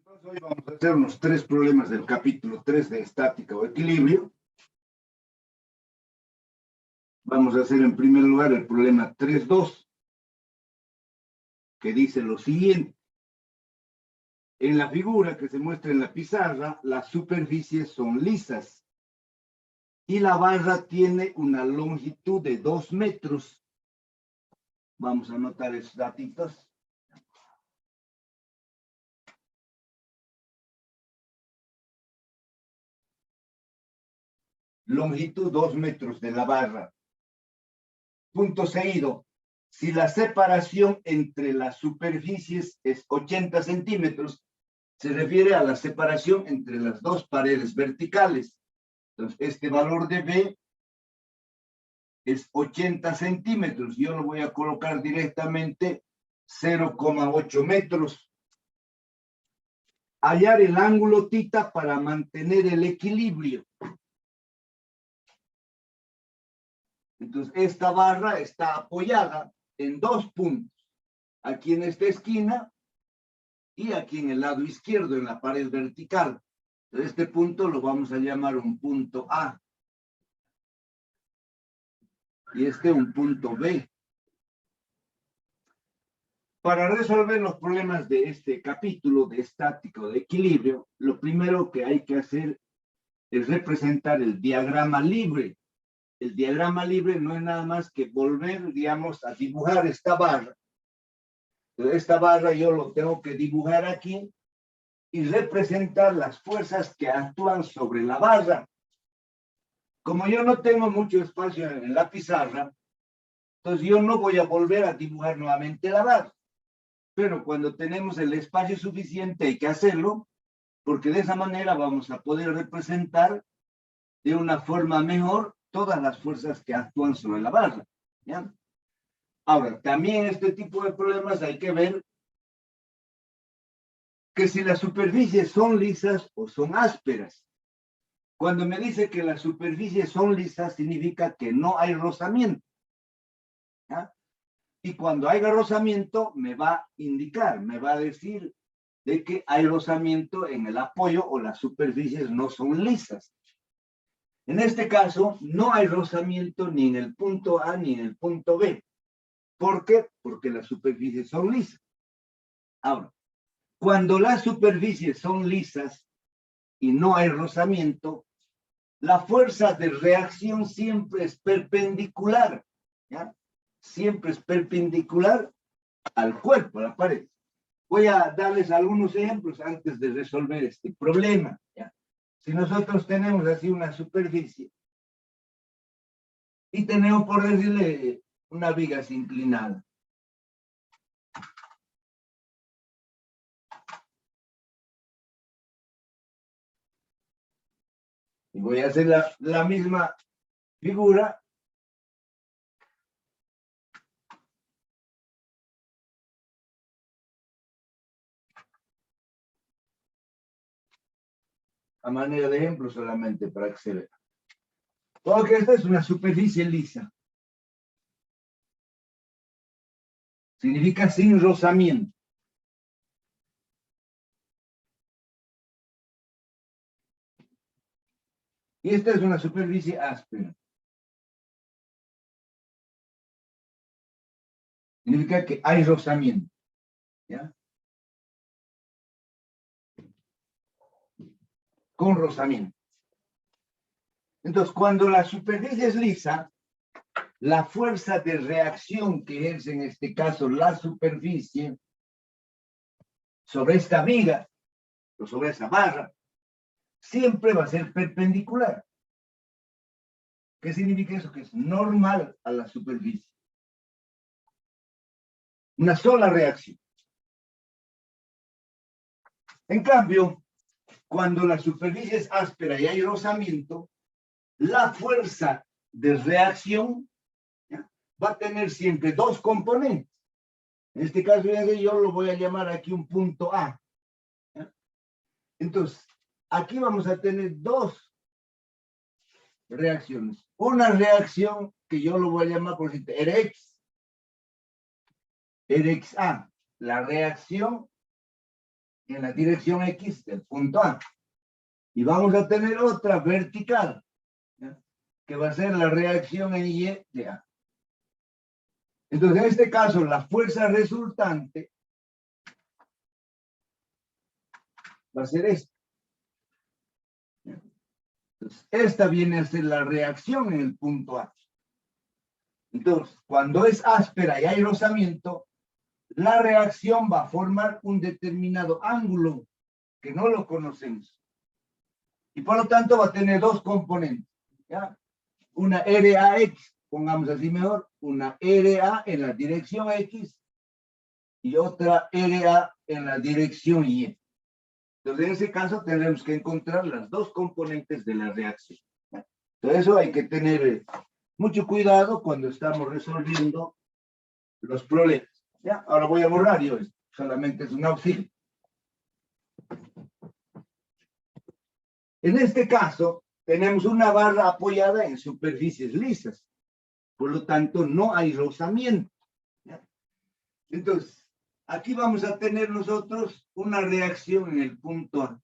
Entonces, hoy vamos a hacer unos 3 problemas del capítulo 3 de estática o equilibrio. Vamos a hacer en primer lugar el problema 3.2, que dice lo siguiente. En la figura que se muestra en la pizarra, las superficies son lisas y la barra tiene una longitud de 2 metros. Vamos a anotar esos datitos. Longitud 2 metros de la barra. Punto seguido. Si la separación entre las superficies es 80 centímetros, se refiere a la separación entre las dos paredes verticales. Entonces, este valor de B es 80 centímetros. Yo lo voy a colocar directamente 0,8 metros. Hallar el ángulo θ para mantener el equilibrio. Entonces, esta barra está apoyada en 2 puntos. Aquí en esta esquina y aquí en el lado izquierdo, en la pared vertical. Entonces, este punto lo vamos a llamar un punto A. Y este un punto B. Para resolver los problemas de este capítulo de estática o de equilibrio, lo primero que hay que hacer es representar el diagrama libre. El diagrama libre no es nada más que volver, digamos, a dibujar esta barra. Entonces, esta barra yo lo tengo que dibujar aquí y representar las fuerzas que actúan sobre la barra. Como yo no tengo mucho espacio en la pizarra, entonces yo no voy a volver a dibujar nuevamente la barra. Pero cuando tenemos el espacio suficiente hay que hacerlo, porque de esa manera vamos a poder representar de una forma mejor todas las fuerzas que actúan sobre la barra. ¿Ya? Ahora, también este tipo de problemas hay que ver que si las superficies son lisas o son ásperas. Cuando me dice que las superficies son lisas, significa que no hay rozamiento. ¿Ya? Y cuando hay rozamiento, me va a indicar, me va a decir de que hay rozamiento en el apoyo o las superficies no son lisas. En este caso, no hay rozamiento ni en el punto A ni en el punto B. ¿Por qué? Porque las superficies son lisas. Ahora, cuando las superficies son lisas y no hay rozamiento, la fuerza de reacción siempre es perpendicular. ¿Ya? Siempre es perpendicular al cuerpo, a la pared. Voy a darles algunos ejemplos antes de resolver este problema. ¿Ya? Si nosotros tenemos así una superficie y tenemos, por decirle, una viga inclinada. Y voy a hacer la misma figura. A manera de ejemplo solamente para que se vea. Porque esta es una superficie lisa. Significa sin rozamiento. Y esta es una superficie áspera. Significa que hay rozamiento. ¿Ya? Con rozamiento. Entonces, cuando la superficie es lisa, la fuerza de reacción que ejerce en este caso la superficie sobre esta viga o sobre esa barra, siempre va a ser perpendicular. ¿Qué significa eso? Que es normal a la superficie. Una sola reacción. En cambio, cuando la superficie es áspera y hay rozamiento, la fuerza de reacción, ¿ya?, va a tener siempre 2 componentes. En este caso, yo lo voy a llamar aquí un punto A. ¿Ya? Entonces, aquí vamos a tener 2 reacciones. Una reacción que yo lo voy a llamar, por ejemplo, RX A, la reacción en la dirección X del punto A. Y vamos a tener otra vertical, ¿ya? Que va a ser la reacción en Y de A. Entonces, en este caso, la fuerza resultante va a ser esta. Entonces, esta viene a ser la reacción en el punto A. Entonces, cuando es áspera y hay rozamiento, la reacción va a formar un determinado ángulo que no lo conocemos. Y por lo tanto va a tener dos componentes, ¿ya? Una RAX, pongamos así mejor, una RA en la dirección X y otra RA en la dirección Y. Entonces, en ese caso tendremos que encontrar las dos componentes de la reacción, ¿ya? Entonces, eso hay que tener mucho cuidado cuando estamos resolviendo los problemas, ¿ya? Ahora voy a borrar yo esto, solamente es un auxilio. En este caso, tenemos una barra apoyada en superficies lisas. Por lo tanto, no hay rozamiento, ¿ya? Entonces, aquí vamos a tener nosotros una reacción en el punto A,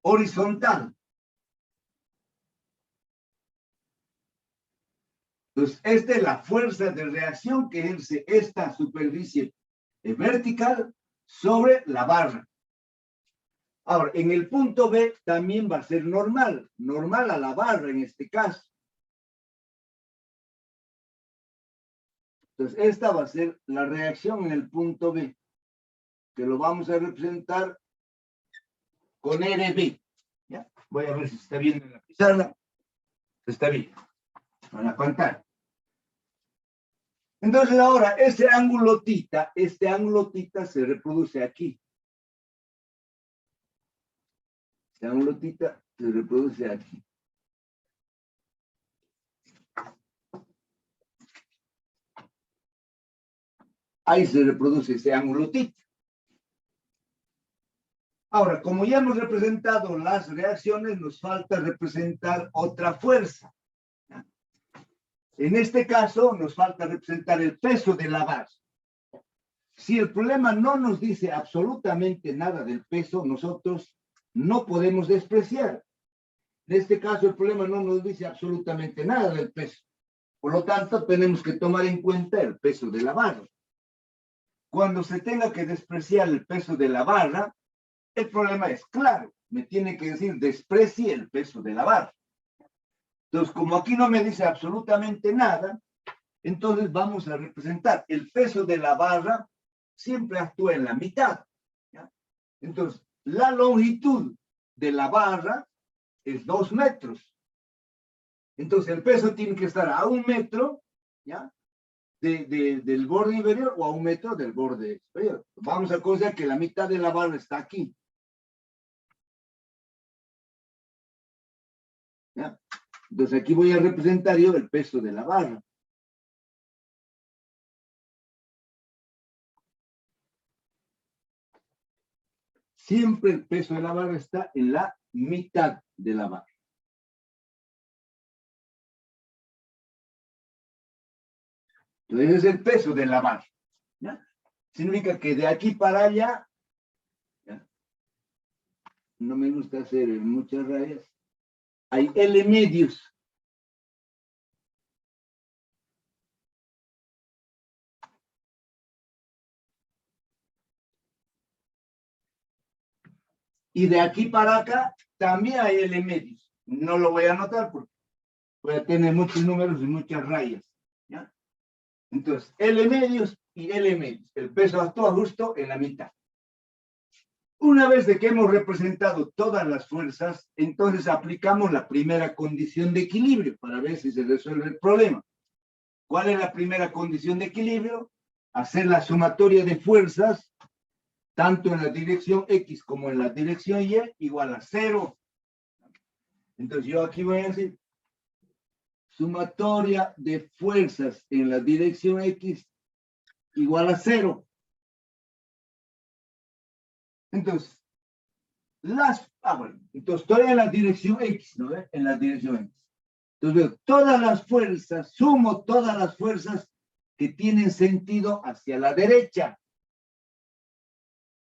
horizontal. Entonces, esta es la fuerza de reacción que ejerce esta superficie vertical sobre la barra. Ahora, en el punto B también va a ser normal a la barra en este caso. Entonces, esta va a ser la reacción en el punto B, que lo vamos a representar con RB. ¿Ya? Voy a ver si se está viendo en la pizarra. Se está viendo. Van a contar. Entonces, ahora, este ángulo tita se reproduce aquí. Este ángulo tita se reproduce aquí. Ahí se reproduce ese ángulo tita. Ahora, como ya hemos representado las reacciones, nos falta representar otra fuerza. En este caso, nos falta representar el peso de la base. Si el problema no nos dice absolutamente nada del peso, nosotros no podemos despreciar. En este caso, el problema no nos dice absolutamente nada del peso. Por lo tanto, tenemos que tomar en cuenta el peso de la barra. Cuando se tenga que despreciar el peso de la barra, el problema es claro. Me tiene que decir, desprecie el peso de la barra. Entonces, como aquí no me dice absolutamente nada, entonces vamos a representar el peso de la barra, siempre actúa en la mitad, ¿ya? Entonces, la longitud de la barra es 2 metros. Entonces, el peso tiene que estar a 1 metro, ¿ya? Del borde inferior o a 1 metro del borde superior. Vamos a considerar que la mitad de la barra está aquí, ¿ya? Entonces, aquí voy a representar yo el peso de la barra. Siempre el peso de la barra está en la mitad de la barra. Entonces, ese es el peso de la barra, ¿ya? Significa que de aquí para allá, ¿ya? No me gusta hacer muchas rayas, hay L medios. Y de aquí para acá también hay L medios. No lo voy a anotar porque voy a tener muchos números y muchas rayas, ¿ya? Entonces, L medios y L medios. El peso actúa justo en la mitad. Una vez de que hemos representado todas las fuerzas, entonces aplicamos la primera condición de equilibrio para ver si se resuelve el problema. ¿Cuál es la primera condición de equilibrio? Hacer la sumatoria de fuerzas, tanto en la dirección X como en la dirección Y, igual a 0. Entonces yo aquí voy a decir, sumatoria de fuerzas en la dirección X igual a 0. Entonces, entonces estoy en la dirección X, ¿no? En la dirección X. Entonces veo todas las fuerzas, sumo todas las fuerzas que tienen sentido hacia la derecha.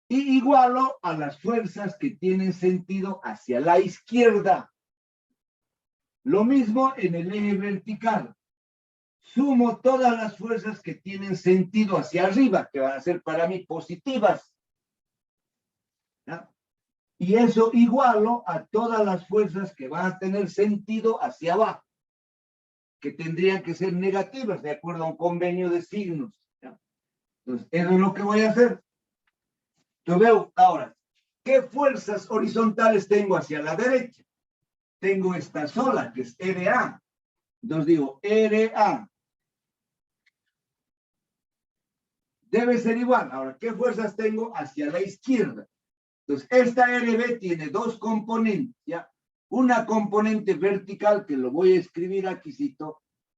y igualo a las fuerzas que tienen sentido hacia la izquierda. Lo mismo en el eje vertical. Sumo todas las fuerzas que tienen sentido hacia arriba, que van a ser para mí positivas. ¿Ya? Y eso igualo a todas las fuerzas que van a tener sentido hacia abajo, que tendrían que ser negativas, de acuerdo a un convenio de signos. ¿Ya? Entonces, eso es lo que voy a hacer. Yo veo ahora, ¿qué fuerzas horizontales tengo hacia la derecha? Tengo esta sola, que es RA. Entonces digo, RA debe ser igual. Ahora, ¿qué fuerzas tengo hacia la izquierda? Entonces, esta RB tiene dos componentes, ¿ya? Una componente vertical, que lo voy a escribir aquí,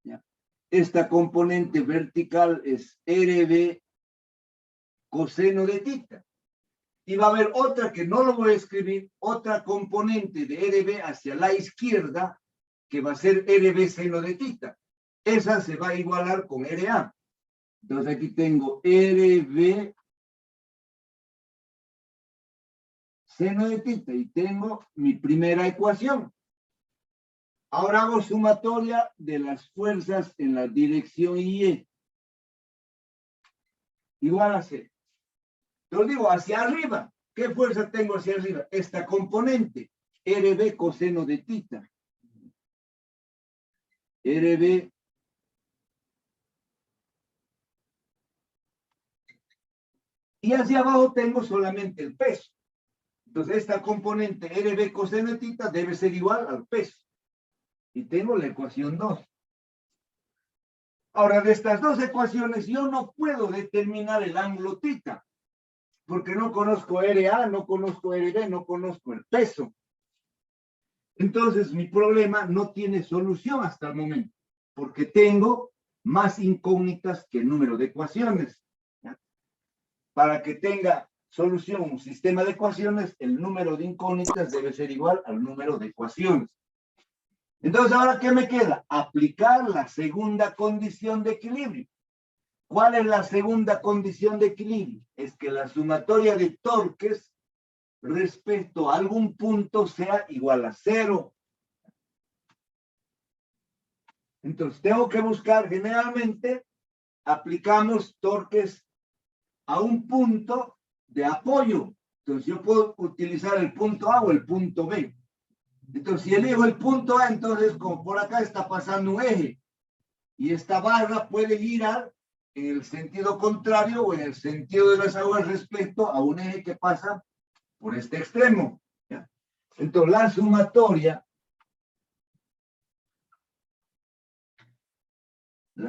¿ya? Esta componente vertical es RB coseno de tita. Y va a haber otra que no lo voy a escribir, otra componente de RB hacia la izquierda, que va a ser RB seno de tita. Esa se va a igualar con RA. Entonces aquí tengo RB seno de tita y tengo mi primera ecuación. Ahora hago sumatoria de las fuerzas en la dirección Y. Igual a C. Yo digo hacia arriba. ¿Qué fuerza tengo hacia arriba? Esta componente, RB coseno de tita. RB y hacia abajo tengo solamente el peso. Entonces esta componente RB coseno de tita debe ser igual al peso. Y tengo la ecuación 2. Ahora, de estas dos ecuaciones yo no puedo determinar el ángulo tita, porque no conozco RA, no conozco RB, no conozco el peso. Entonces mi problema no tiene solución hasta el momento, porque tengo más incógnitas que el número de ecuaciones. ¿Ya? Para que tenga solución un sistema de ecuaciones, el número de incógnitas debe ser igual al número de ecuaciones. Entonces, ¿ahora qué me queda? Aplicar la segunda condición de equilibrio. ¿Cuál es la segunda condición de equilibrio? Es que la sumatoria de torques respecto a algún punto sea igual a 0. Entonces, tengo que buscar, generalmente, aplicamos torques a un punto de apoyo. Entonces, yo puedo utilizar el punto A o el punto B. Entonces, si elijo el punto A, entonces, como por acá está pasando un eje, y esta barra puede girar en el sentido contrario o en el sentido de las aguas respecto a un eje que pasa por este extremo. ¿Ya? Entonces, la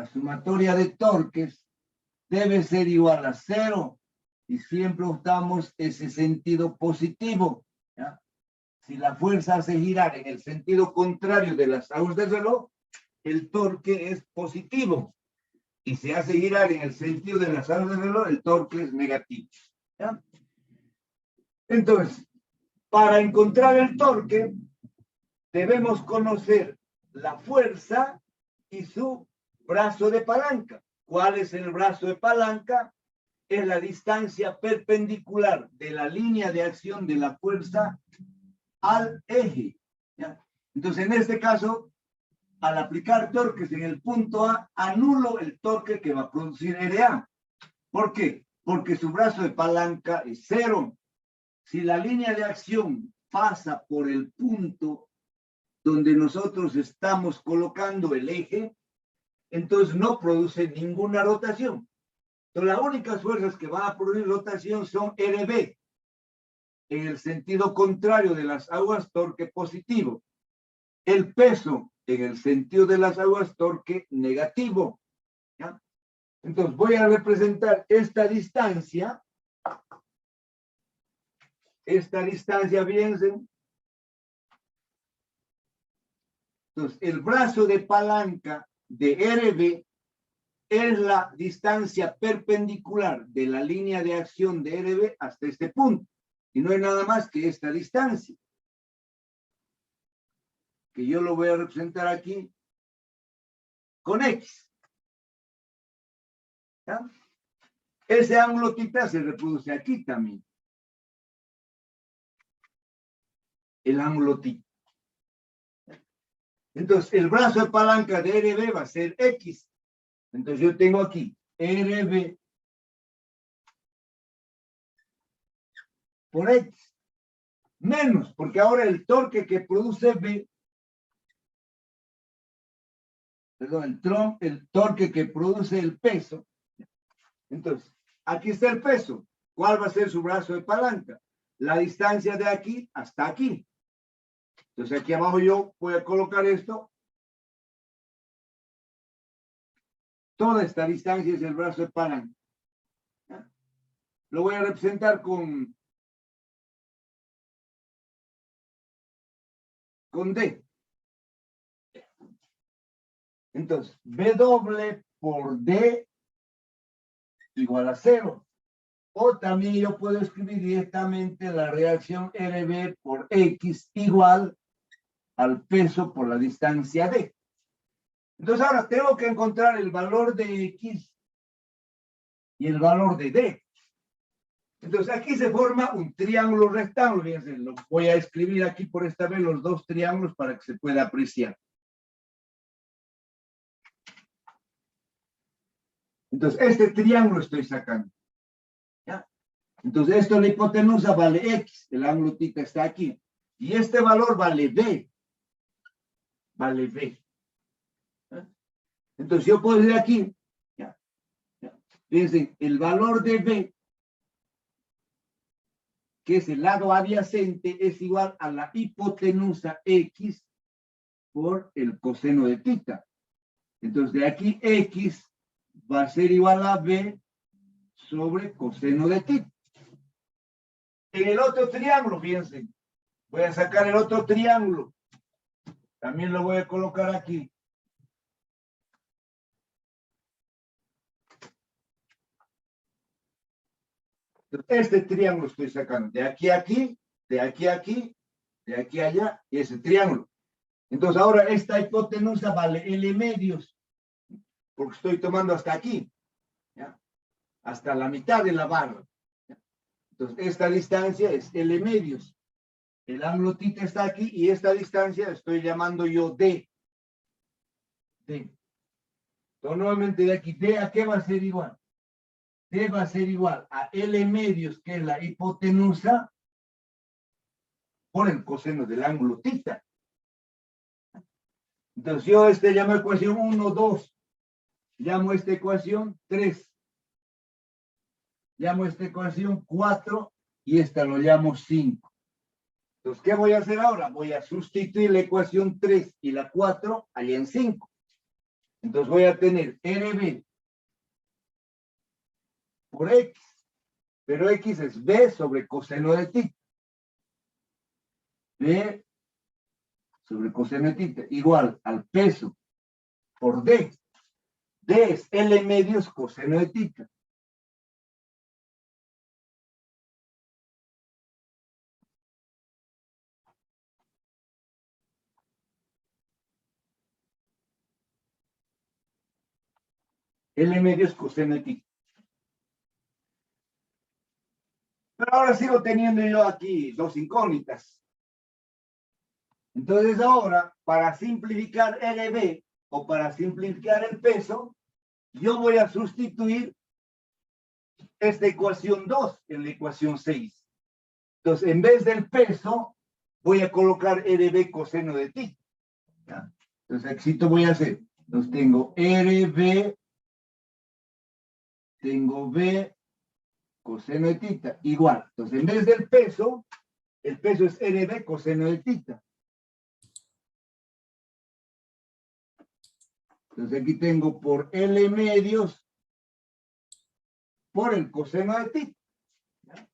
sumatoria de torques debe ser igual a 0 y siempre usamos ese sentido positivo. ¿Ya? Si la fuerza hace girar en el sentido contrario de las aguas del reloj, el torque es positivo. Y si hace girar en el sentido de las aguas del reloj, el torque es negativo. ¿Ya? Entonces, para encontrar el torque, debemos conocer la fuerza y su brazo de palanca. ¿Cuál es el brazo de palanca? Es la distancia perpendicular de la línea de acción de la fuerza al eje. ¿Ya? Entonces, en este caso, al aplicar torques en el punto A, anulo el torque que va a producir RA. ¿Por qué? Porque su brazo de palanca es 0. Si la línea de acción pasa por el punto donde nosotros estamos colocando el eje, entonces no produce ninguna rotación. Entonces, las únicas fuerzas que van a producir rotación son RB, en el sentido contrario de las aguas, torque positivo. El peso, en el sentido de las aguas, torque negativo. ¿Ya? Entonces, voy a representar esta distancia, fíjense. Entonces, el brazo de palanca de RB es la distancia perpendicular de la línea de acción de RB hasta este punto. Y no es nada más que esta distancia, que yo lo voy a representar aquí con X. ¿Ya? Ese ángulo θ se reproduce aquí también. el ángulo θ. Entonces, el brazo de palanca de RB va a ser X. Entonces, yo tengo aquí RB por X. Menos, porque ahora el torque que produce B, perdón, el torque que produce el peso. Entonces, aquí está el peso. ¿Cuál va a ser su brazo de palanca? La distancia de aquí hasta aquí. Entonces, aquí abajo yo voy a colocar esto. Toda esta distancia es el brazo de palanca. Lo voy a representar con D. Entonces, W por D igual a 0. O también yo puedo escribir directamente la reacción RB por X igual al peso por la distancia D. Entonces ahora tengo que encontrar el valor de X y el valor de D. Entonces aquí se forma un triángulo rectángulo. Fíjense, lo voy a escribir aquí por esta vez los dos triángulos para que se pueda apreciar. Entonces este triángulo estoy sacando. ¿Ya? Entonces esto la hipotenusa vale X, el ángulo θ está aquí. Y este valor vale B. Vale B. ¿Ya? Entonces yo puedo decir aquí, ¿ya? Fíjense, el valor de B, que es el lado adyacente, es igual a la hipotenusa X por el coseno de θ. Entonces de aquí X va a ser igual a B sobre coseno de θ. En el otro triángulo, fíjense, voy a sacar el otro triángulo. También lo voy a colocar aquí. Este triángulo estoy sacando de aquí a aquí, de aquí a aquí, de aquí a allá, y ese triángulo. Entonces ahora esta hipotenusa vale L medios, porque estoy tomando hasta aquí, ¿ya? Hasta la mitad de la barra. ¿Ya? Entonces esta distancia es L medios. El ángulo θ está aquí y esta distancia estoy llamando yo D. D. Entonces nuevamente de aquí, D a qué va a ser igual. D va a ser igual a L medios, que es la hipotenusa, por el coseno del ángulo θ. Entonces yo llamo ecuación 1, 2. Llamo esta ecuación 3. Llamo esta ecuación 4 y esta lo llamo 5. Entonces, ¿qué voy a hacer ahora? Voy a sustituir la ecuación 3 y la 4 allá en 5. Entonces voy a tener RB por X, pero X es B sobre coseno de θ. B sobre coseno de θ igual al peso por D. D es L medios coseno de θ. L medios coseno de θ. Pero ahora sigo teniendo yo aquí dos incógnitas. Entonces ahora, para simplificar RB o para simplificar el peso, yo voy a sustituir esta ecuación 2 en la ecuación 6. Entonces, en vez del peso, voy a colocar RB coseno de θ. ¿Ya? Entonces, aquí voy a hacer. Entonces, tengo RB, tengo B coseno de θ, igual. Entonces, en vez del peso, el peso es RB coseno de θ. Entonces, aquí tengo por L medios por el coseno de θ. ¿Ya?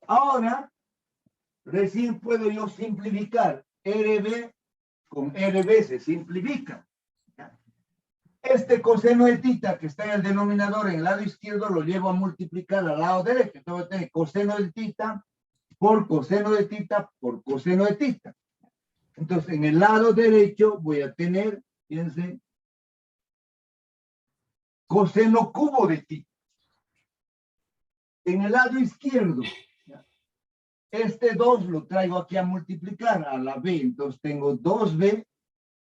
Ahora, recién puedo yo simplificar. RB con RB se simplifica. ¿Ya? Este coseno de θ que está en el denominador en el lado izquierdo lo llevo a multiplicar al lado derecho. Entonces voy a tener coseno de θ por coseno de θ por coseno de θ. Entonces en el lado derecho voy a tener, fíjense, coseno cubo de θ. En el lado izquierdo, ¿ya? Este 2 lo traigo aquí a multiplicar a la b, entonces tengo 2b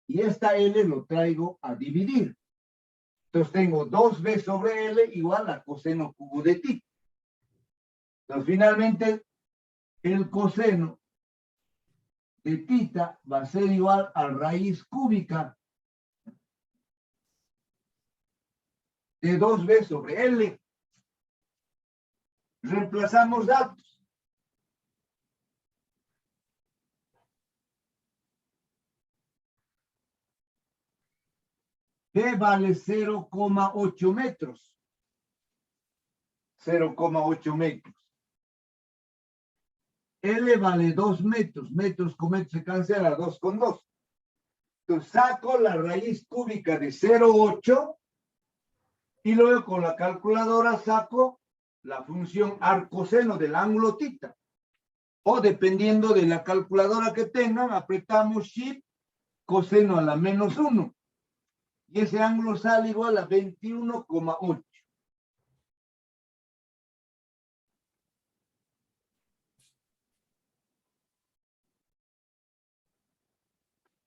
y esta l lo traigo a dividir. Entonces tengo 2b sobre l igual a coseno cubo de θ. Entonces finalmente el coseno de θ va a ser igual a raíz cúbica de 2b sobre l. Reemplazamos datos. B vale 0,8 metros. 0,8 metros. L vale 2 metros. Metros con metros se cancela, 2 con 2. Entonces saco la raíz cúbica de 0,8 y luego con la calculadora saco la función arcoseno del ángulo θ. O dependiendo de la calculadora que tengan, apretamos Shift, coseno a la menos 1. Y ese ángulo sale igual a 21,8.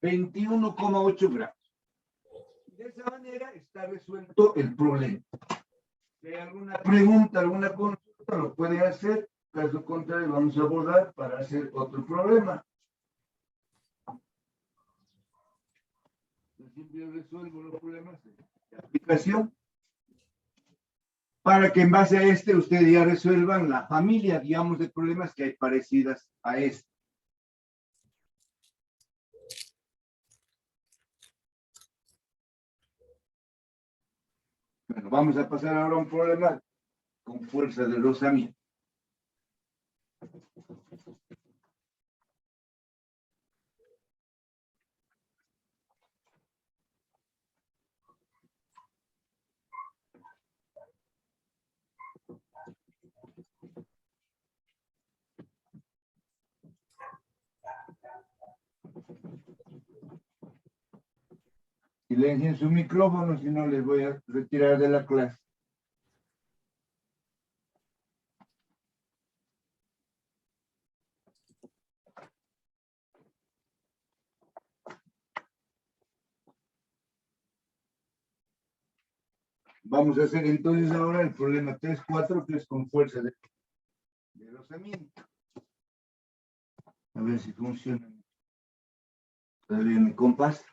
$21,8. De esa manera está resuelto el problema. Si hay alguna pregunta, alguna consulta, lo puede hacer. Caso contrario, vamos a borrar para hacer otro problema. Yo siempre resuelvo los problemas de aplicación para que en base a este ustedes ya resuelvan la familia, digamos, de problemas que hay parecidas a este. Bueno, vamos a pasar ahora a un problema con fuerza de rozamiento. Silencien su micrófono, si no les voy a retirar de la clase. Vamos a hacer entonces ahora el problema 3.4, que es con fuerza de rozamiento. A ver si funciona. Todavía mi compás.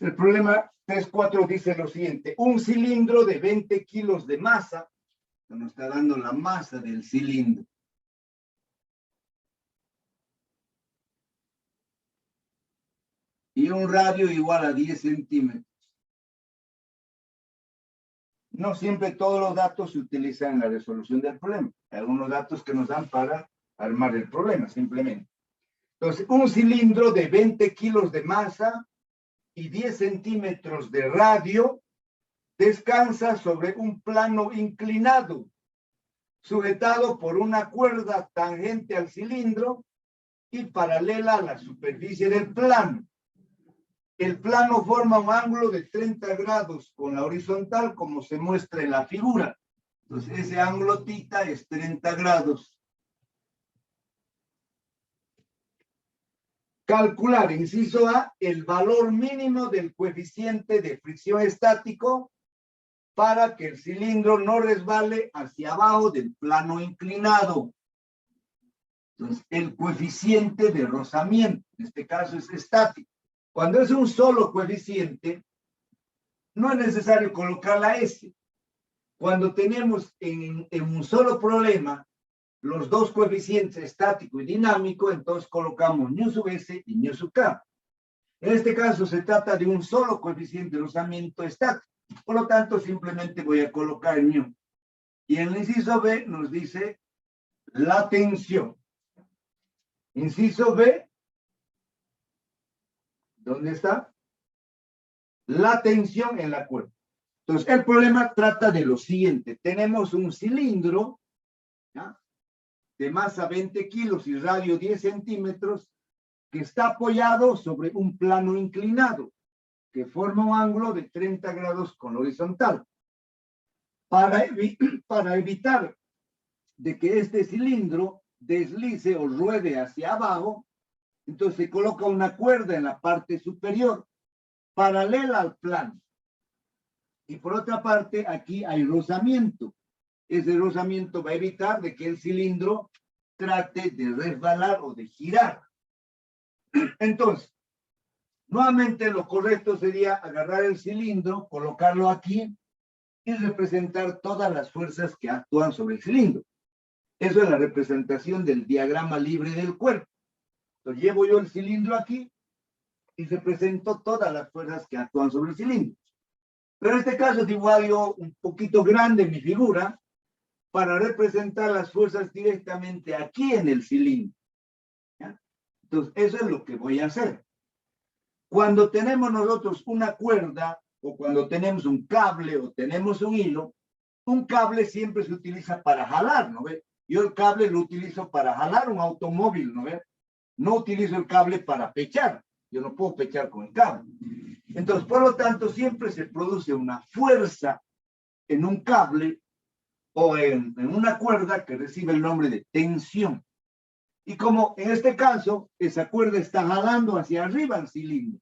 El problema 3.4 dice lo siguiente. Un cilindro de 20 kilos de masa, nos está dando la masa del cilindro. Y un radio igual a 10 centímetros. No siempre todos los datos se utilizan en la resolución del problema. Hay algunos datos que nos dan para armar el problema, simplemente. Entonces, un cilindro de 20 kilos de masa y 10 centímetros de radio descansa sobre un plano inclinado, sujetado por una cuerda tangente al cilindro y paralela a la superficie del plano. El plano forma un ángulo de 30 grados con la horizontal, como se muestra en la figura. Entonces, ese ángulo tita es 30 grados. Calcular, inciso A, el valor mínimo del coeficiente de fricción estático para que el cilindro no resbale hacia abajo del plano inclinado. Entonces, el coeficiente de rozamiento, en este caso es estático. Cuando es un solo coeficiente, no es necesario colocar la S. Cuando tenemos en un solo problema los dos coeficientes estático y dinámico, entonces colocamos ñu sub S y ñu sub K. En este caso se trata de un solo coeficiente de rozamiento estático. Por lo tanto, simplemente voy a colocar ñu. Y en el inciso B nos dice la tensión. Inciso B, ¿dónde está? La tensión en la cuerda. Entonces, el problema trata de lo siguiente. Tenemos un cilindro, ¿ya?, de masa 20 kilos y radio 10 centímetros, que está apoyado sobre un plano inclinado, que forma un ángulo de 30 grados con horizontal. Para evitar de que este cilindro deslice o ruede hacia abajo, entonces se coloca una cuerda en la parte superior, paralela al plano. Y por otra parte, aquí hay rozamiento. Ese rozamiento va a evitar de que el cilindro trate de resbalar o de girar. Entonces, nuevamente lo correcto sería agarrar el cilindro, colocarlo aquí y representar todas las fuerzas que actúan sobre el cilindro. Eso es la representación del diagrama libre del cuerpo. Entonces, llevo yo el cilindro aquí y represento todas las fuerzas que actúan sobre el cilindro. Pero en este caso dibujo yo un poquito grande mi figura para representar las fuerzas directamente aquí en el cilindro. ¿Ya? Entonces, eso es lo que voy a hacer. Cuando tenemos nosotros una cuerda, o cuando tenemos un cable, o tenemos un hilo, un cable siempre se utiliza para jalar, ¿no ve? Yo el cable lo utilizo para jalar un automóvil, ¿no ve? No utilizo el cable para pechar. Yo no puedo pechar con el cable. Entonces, por lo tanto, siempre se produce una fuerza en un cable o en una cuerda que recibe el nombre de tensión. Y como en este caso, esa cuerda está jalando hacia arriba el cilindro,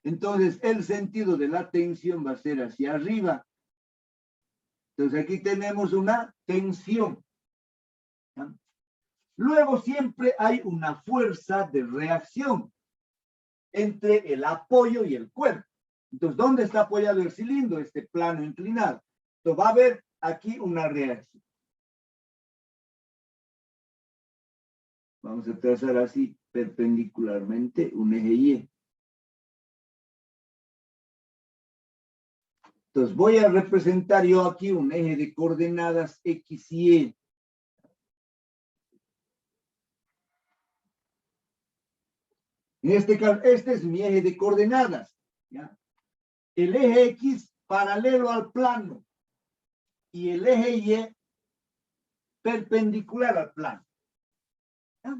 entonces el sentido de la tensión va a ser hacia arriba. Entonces aquí tenemos una tensión. ¿Ya? Luego siempre hay una fuerza de reacción entre el apoyo y el cuerpo. Entonces, ¿dónde está apoyado el cilindro? Este plano inclinado. Entonces va a haber aquí una reacción. Vamos a trazar así perpendicularmente un eje Y. Entonces voy a representar yo aquí un eje de coordenadas X y Y. En este caso, este es mi eje de coordenadas. ¿Ya? El eje X paralelo al plano y el eje Y perpendicular al plano. ¿Ya?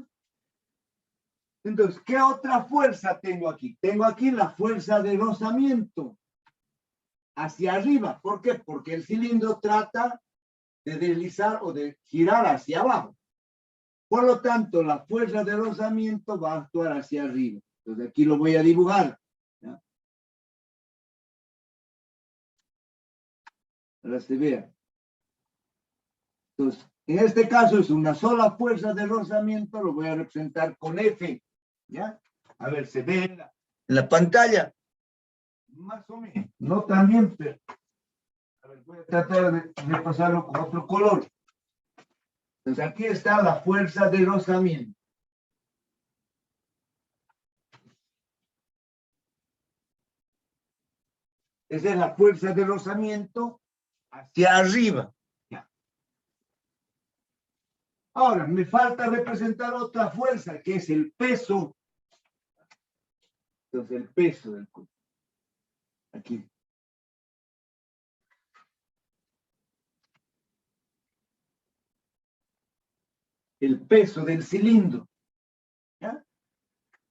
Entonces, ¿qué otra fuerza tengo aquí? Tengo aquí la fuerza de rozamiento hacia arriba. ¿Por qué? Porque el cilindro trata de deslizar o de girar hacia abajo. Por lo tanto, la fuerza de rozamiento va a actuar hacia arriba. Entonces, aquí lo voy a dibujar. ¿Ya? Para que se vea. Entonces, en este caso es una sola fuerza de rozamiento, lo voy a representar con F. ¿Ya? A ver, se ve en la pantalla. Más o menos. No tan bien, pero a ver, voy a tratar de pasarlo con otro color. Entonces aquí está la fuerza de rozamiento. Esa es la fuerza de rozamiento hacia arriba. Ya. Ahora, me falta representar otra fuerza, que es el peso. Entonces, el peso del cuerpo. Aquí. El peso del cilindro. ¿Ya?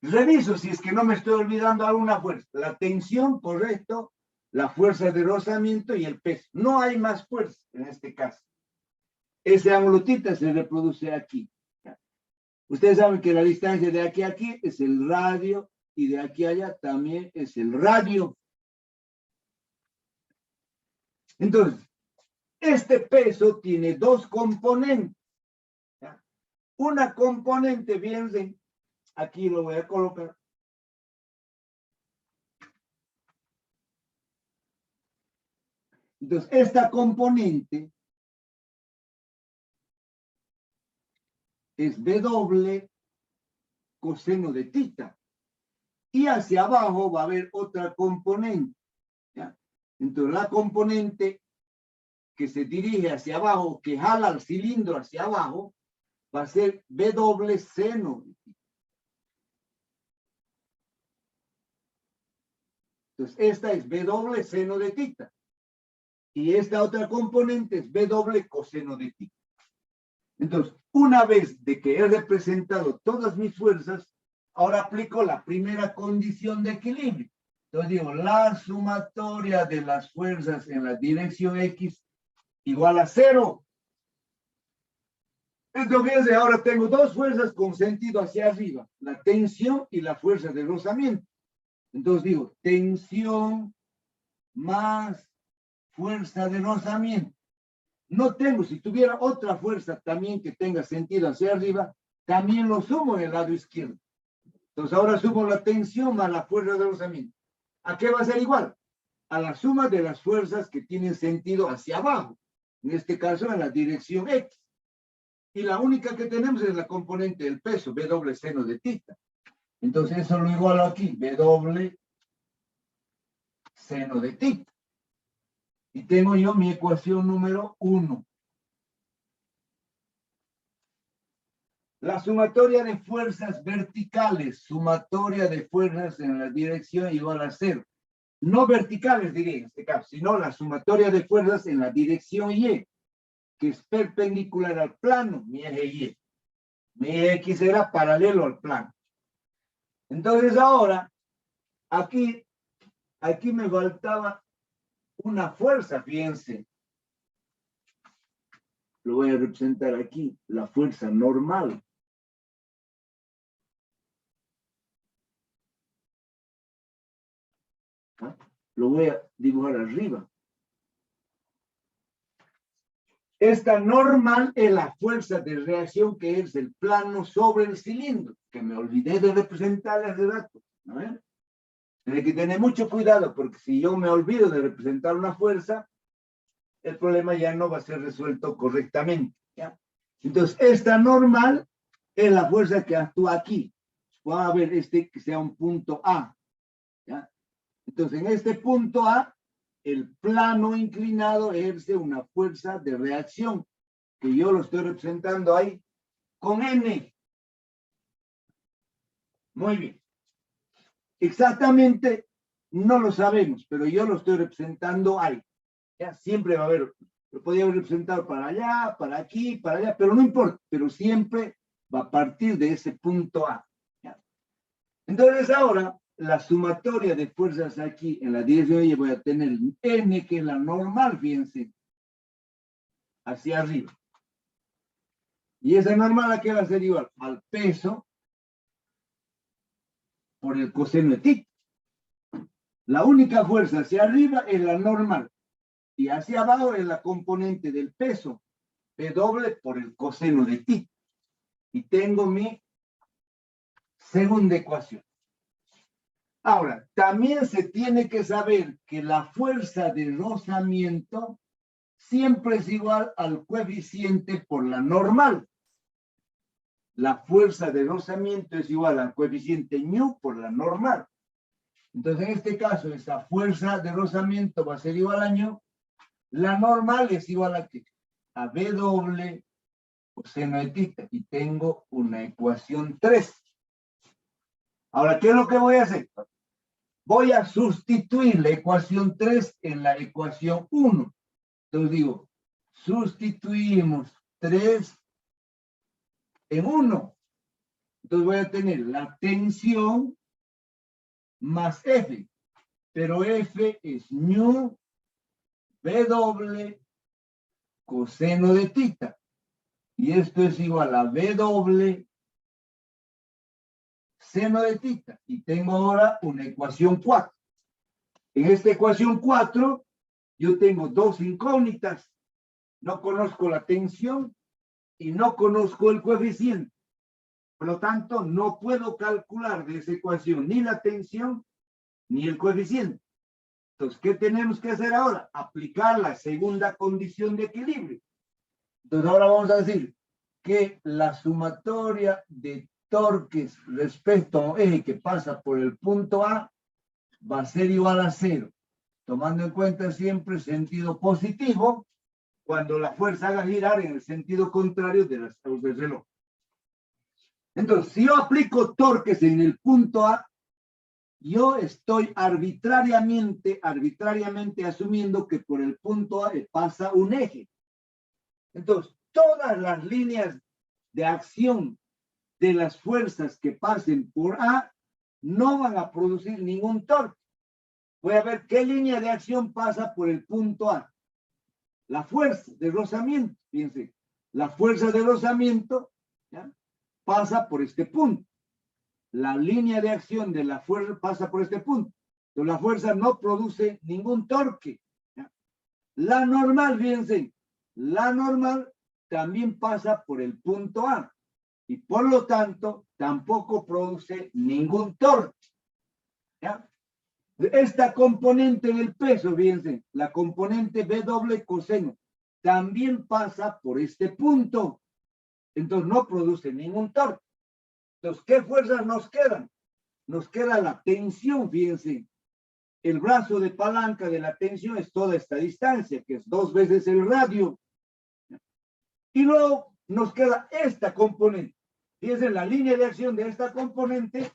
Reviso si es que no me estoy olvidando alguna fuerza. La tensión, correcto, la fuerza de rozamiento y el peso. No hay más fuerza en este caso. Ese ángulo θ se reproduce aquí. ¿Ya? Ustedes saben que la distancia de aquí a aquí es el radio y de aquí a allá también es el radio. Entonces, este peso tiene dos componentes. ¿Ya? Una componente, fíjense, aquí lo voy a colocar. Entonces, esta componente es W coseno de θ. Y hacia abajo va a haber otra componente. ¿Ya? Entonces, la componente que se dirige hacia abajo, que jala al cilindro hacia abajo, va a ser W seno de θ. Entonces, esta es W seno de θ. Y esta otra componente es W coseno de θ. Entonces, una vez de que he representado todas mis fuerzas, ahora aplico la primera condición de equilibrio. Entonces digo, la sumatoria de las fuerzas en la dirección X igual a 0. Entonces, fíjense, ahora tengo dos fuerzas con sentido hacia arriba, la tensión y la fuerza de rozamiento. Entonces digo, tensión más fuerza de rozamiento. No tengo, si tuviera otra fuerza también que tenga sentido hacia arriba, también lo sumo en el lado izquierdo. Entonces ahora sumo la tensión más la fuerza de rozamiento. ¿A qué va a ser igual? A la suma de las fuerzas que tienen sentido hacia abajo. En este caso, en la dirección X. Y la única que tenemos es la componente del peso, W seno de θ. Entonces eso lo igualo aquí, W seno de θ. Y tengo yo mi ecuación número 1. La sumatoria de fuerzas verticales, sumatoria de fuerzas en la dirección igual a 0. No verticales, diría en este caso, sino la sumatoria de fuerzas en la dirección Y, que es perpendicular al plano, mi eje Y. Mi X era paralelo al plano. Entonces ahora, aquí me faltaba una fuerza, fíjense. Lo voy a representar aquí, la fuerza normal. ¿Ah? Lo voy a dibujar arriba. Esta normal es la fuerza de reacción que es el plano sobre el cilindro, que me olvidé de representar hace rato. ¿No ven? Hay que tener mucho cuidado, porque si yo me olvido de representar una fuerza, el problema ya no va a ser resuelto correctamente. ¿Ya? Entonces, esta normal es la fuerza que actúa aquí. Va a ver que sea un punto A. ¿Ya? Entonces, en este punto A, el plano inclinado ejerce una fuerza de reacción, que yo lo estoy representando ahí con N. Muy bien. Exactamente no lo sabemos, pero yo lo estoy representando ahí. Ya siempre va a haber, lo podría haber representado para allá, para aquí, para allá, pero no importa, pero siempre va a partir de ese punto A. ¿Ya? Entonces ahora, la sumatoria de fuerzas aquí en la dirección Y voy a tener N, que es la normal, fíjense, hacia arriba. Y esa normal, ¿a qué va a ser igual? Al peso por el coseno de θ. La única fuerza hacia arriba es la normal. Y hacia abajo es la componente del peso, W por el coseno de θ. Y tengo mi segunda ecuación. Ahora, también se tiene que saber que la fuerza de rozamiento siempre es igual al coeficiente por la normal. La fuerza de rozamiento es igual al coeficiente ñu por la normal. Entonces, en este caso, esa fuerza de rozamiento va a ser igual a ñu. La normal es igual a ¿qué? A B doble coseno de tita. Y tengo una ecuación 3. Ahora, ¿qué es lo que voy a hacer? Voy a sustituir la ecuación 3 en la ecuación 1. Entonces digo, sustituimos 3 en 1. Entonces voy a tener la tensión más F. Pero F es ñu B doble coseno de tita. Y esto es igual a B doble seno de tita. Y tengo ahora una ecuación 4. En esta ecuación 4, yo tengo dos incógnitas. No conozco la tensión y no conozco el coeficiente. Por lo tanto, no puedo calcular de esa ecuación ni la tensión ni el coeficiente. Entonces, ¿qué tenemos que hacer ahora? Aplicar la segunda condición de equilibrio. Entonces, ahora vamos a decir que la sumatoria de torques respecto a un eje que pasa por el punto A va a ser igual a 0, tomando en cuenta siempre sentido positivo cuando la fuerza haga girar en el sentido contrario de las del reloj. Entonces, si yo aplico torques en el punto A, yo estoy arbitrariamente asumiendo que por el punto A pasa un eje. Entonces, todas las líneas de acción de las fuerzas que pasen por A no van a producir ningún torque. Voy a ver qué línea de acción pasa por el punto A. La fuerza de rozamiento, fíjense, la fuerza de rozamiento, ¿ya?, pasa por este punto. La línea de acción de la fuerza pasa por este punto. Entonces la fuerza no produce ningún torque, ¿ya? La normal, fíjense, la normal también pasa por el punto A y por lo tanto tampoco produce ningún torque, ¿ya? Esta componente del peso, fíjense, la componente B doble coseno, también pasa por este punto. Entonces no produce ningún torque. Entonces, ¿qué fuerzas nos quedan? Nos queda la tensión, fíjense. El brazo de palanca de la tensión es toda esta distancia, que es 2 veces el radio. Y luego nos queda esta componente. Fíjense, la línea de acción de esta componente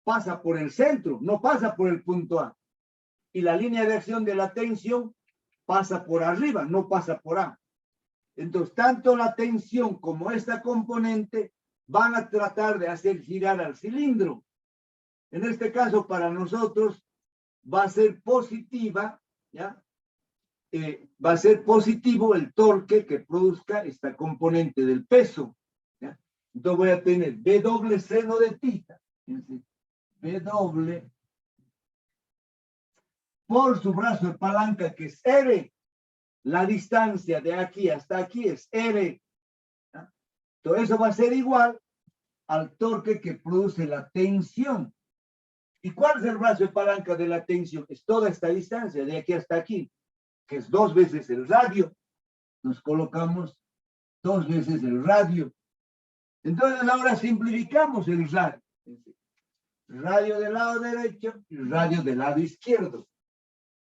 pasa por el centro, no pasa por el punto A. Y la línea de acción de la tensión pasa por arriba, no pasa por A. Entonces, tanto la tensión como esta componente van a tratar de hacer girar al cilindro. En este caso, para nosotros, va a ser positiva, ¿ya? Va a ser positivo el torque que produzca esta componente del peso, ¿ya? Entonces voy a tener B doble seno de tita. Fíjense, B doble por su brazo de palanca, que es R. La distancia de aquí hasta aquí es R. ¿Ya? Todo eso va a ser igual al torque que produce la tensión. ¿Y cuál es el brazo de palanca de la tensión? Es toda esta distancia de aquí hasta aquí, que es 2 veces el radio. Nos colocamos 2 veces el radio. Entonces ahora simplificamos el radio. Radio del lado derecho y radio del lado izquierdo.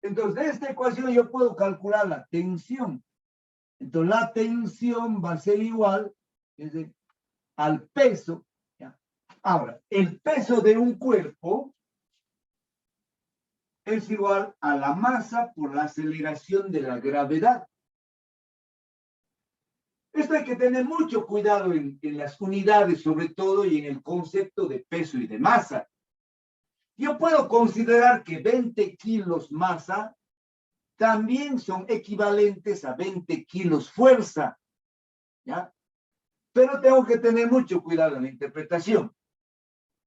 Entonces, de esta ecuación yo puedo calcular la tensión. Entonces, la tensión va a ser igual al peso. ¿Ya? Ahora, el peso de un cuerpo es igual a la masa por la aceleración de la gravedad. Esto hay que tener mucho cuidado en las unidades, sobre todo, y en el concepto de peso y de masa. Yo puedo considerar que 20 kilos masa también son equivalentes a 20 kilos fuerza, ¿ya? Pero tengo que tener mucho cuidado en la interpretación.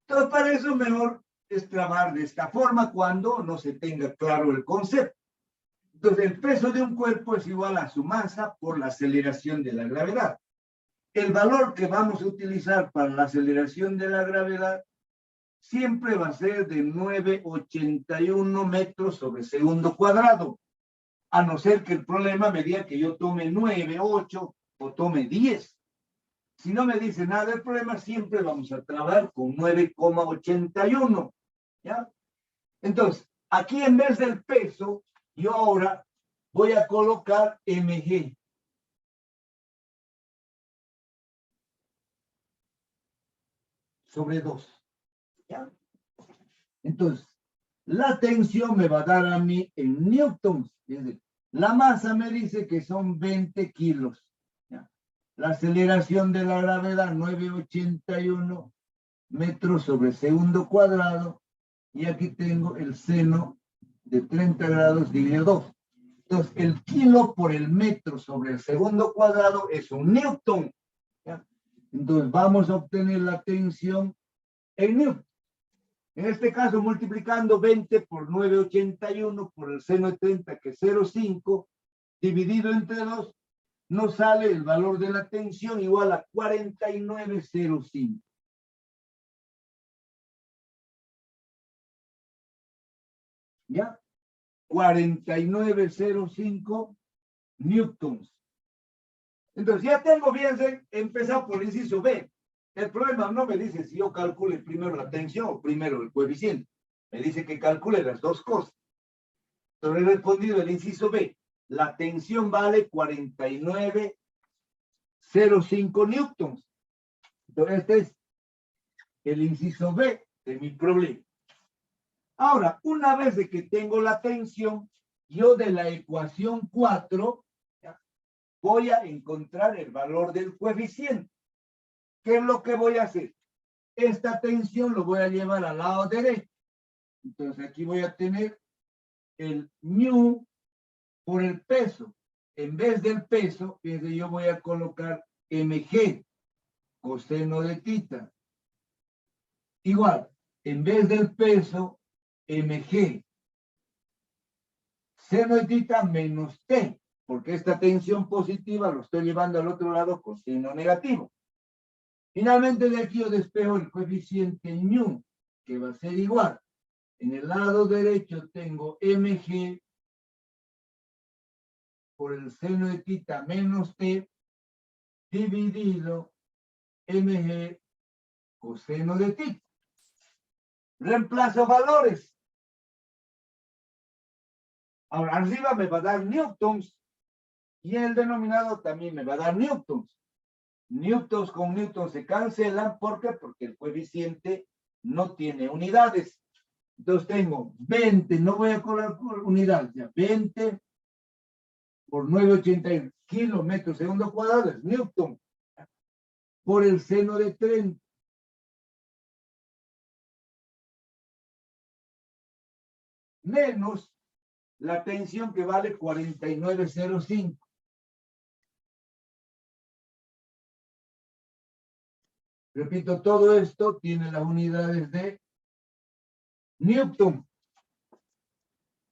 Entonces, para eso mejor es trabajar de esta forma cuando no se tenga claro el concepto. Entonces, el peso de un cuerpo es igual a su masa por la aceleración de la gravedad. El valor que vamos a utilizar para la aceleración de la gravedad siempre va a ser de 9,81 metros sobre segundo cuadrado, a no ser que el problema me diga que yo tome 9, 8 o tome 10. Si no me dice nada del problema, siempre vamos a trabajar con 9,81. ¿Ya? Entonces, aquí en vez del peso, yo ahora voy a colocar mg. Sobre 2. ¿Ya? Entonces, la tensión me va a dar a mí en newtons. Es decir, la masa me dice que son 20 kilos. ¿Ya? La aceleración de la gravedad, 9,81 metros sobre segundo cuadrado. Y aquí tengo el seno de 30 grados dividido 2. Entonces, el kilo por el metro sobre el segundo cuadrado es un newton. ¿Ya? Entonces, vamos a obtener la tensión en newton. En este caso, multiplicando 20 por 9,81 por el seno de 30, que es 0,5, dividido entre 2, nos sale el valor de la tensión igual a 49,05. ¿Ya? 49,05 newtons. Entonces, ya tengo bien empezar por el inciso B. El problema no me dice si yo calcule primero la tensión o primero el coeficiente. Me dice que calcule las dos cosas. Entonces, he respondido el inciso B. La tensión vale 49,05 newtons. Entonces, este es el inciso B de mi problema. Ahora, una vez de que tengo la tensión, yo de la ecuación 4 voy a encontrar el valor del coeficiente. ¿Qué es lo que voy a hacer? Esta tensión lo voy a llevar al lado derecho. Entonces aquí voy a tener el mu por el peso. En vez del peso, yo voy a colocar mg, coseno de tita. Igual, en vez del peso, mg, seno de tita menos t, porque esta tensión positiva lo estoy llevando al otro lado con signo negativo. Finalmente, de aquí yo despejo el coeficiente mu, que va a ser igual. En el lado derecho tengo mg por el seno de tita menos t dividido mg coseno de tita. Reemplazo valores. Ahora, arriba me va a dar newtons y el denominador también me va a dar newtons. Newtons con newtons se cancelan. ¿Por qué? Porque el coeficiente no tiene unidades. Entonces tengo 20, no voy a colocar unidades, ya 20 por 9,81 kilómetros segundo cuadrado es newton por el seno de 30. Menos la tensión que vale 49,05. Repito, todo esto tiene las unidades de newton.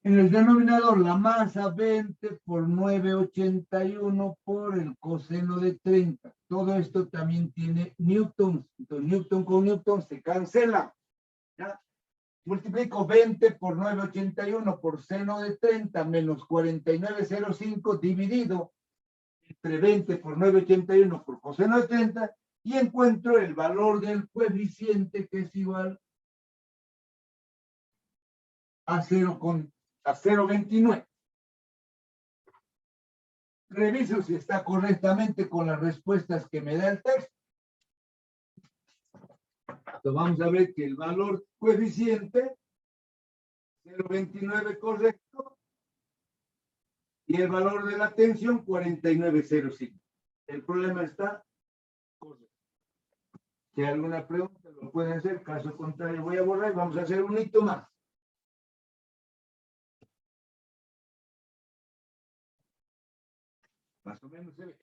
En el denominador, la masa 20 por 9,81 por el coseno de 30. Todo esto también tiene newtons. Entonces, newton con newton se cancela. ¿Ya? Multiplico 20 por 9,81 por seno de 30 menos 49,05 dividido entre 20 por 9,81 por coseno de 30 y encuentro el valor del coeficiente, que es igual a 0,29. Reviso si está correctamente con las respuestas que me da el texto. Entonces vamos a ver que el valor coeficiente 0,29 correcto y el valor de la tensión 49,05. El problema está correcto. Si hay alguna pregunta, lo pueden hacer. Caso contrario, voy a borrar y vamos a hacer un hito más. Más o menos se ve.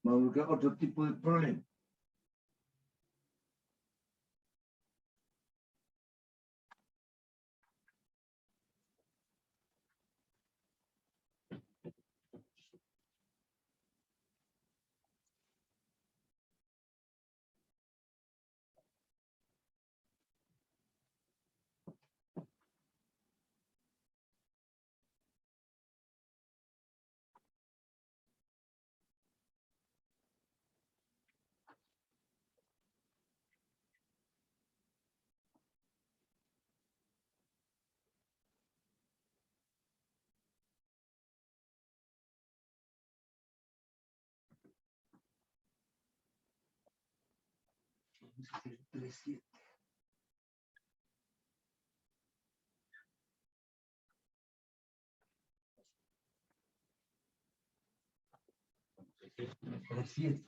Vamos a buscar otro tipo de problema. Vamos a hacer 3,7. Vamos a hacer 3,7.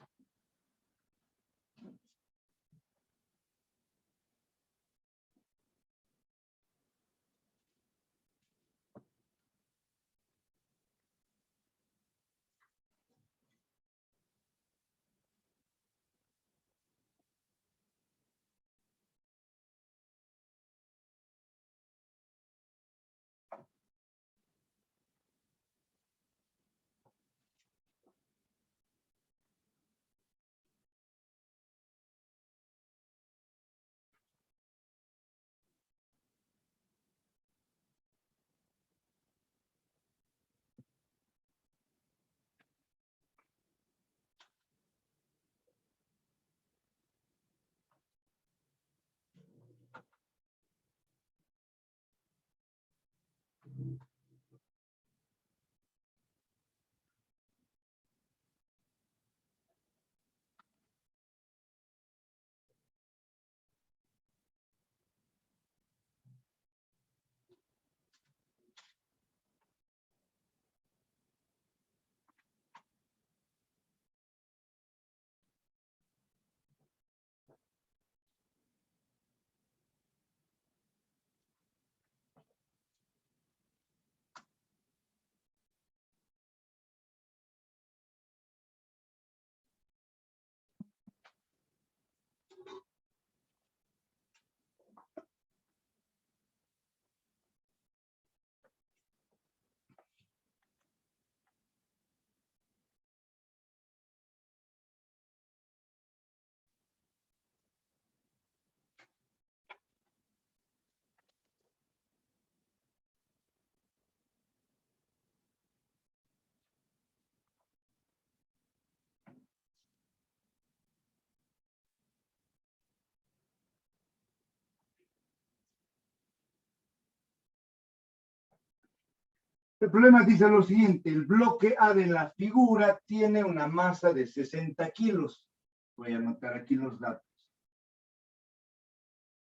El problema dice lo siguiente: el bloque A de la figura tiene una masa de 60 kilos. Voy a anotar aquí los datos.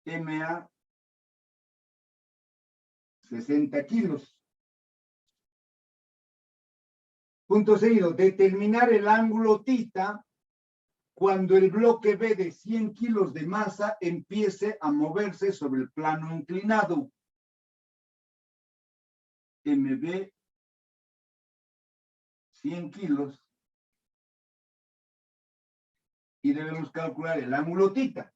MA 60 kilos. Punto seguido: determinar el ángulo θ cuando el bloque B de 100 kilos de masa empiece a moverse sobre el plano inclinado. MB 100 kilos. Y debemos calcular el ángulo θ.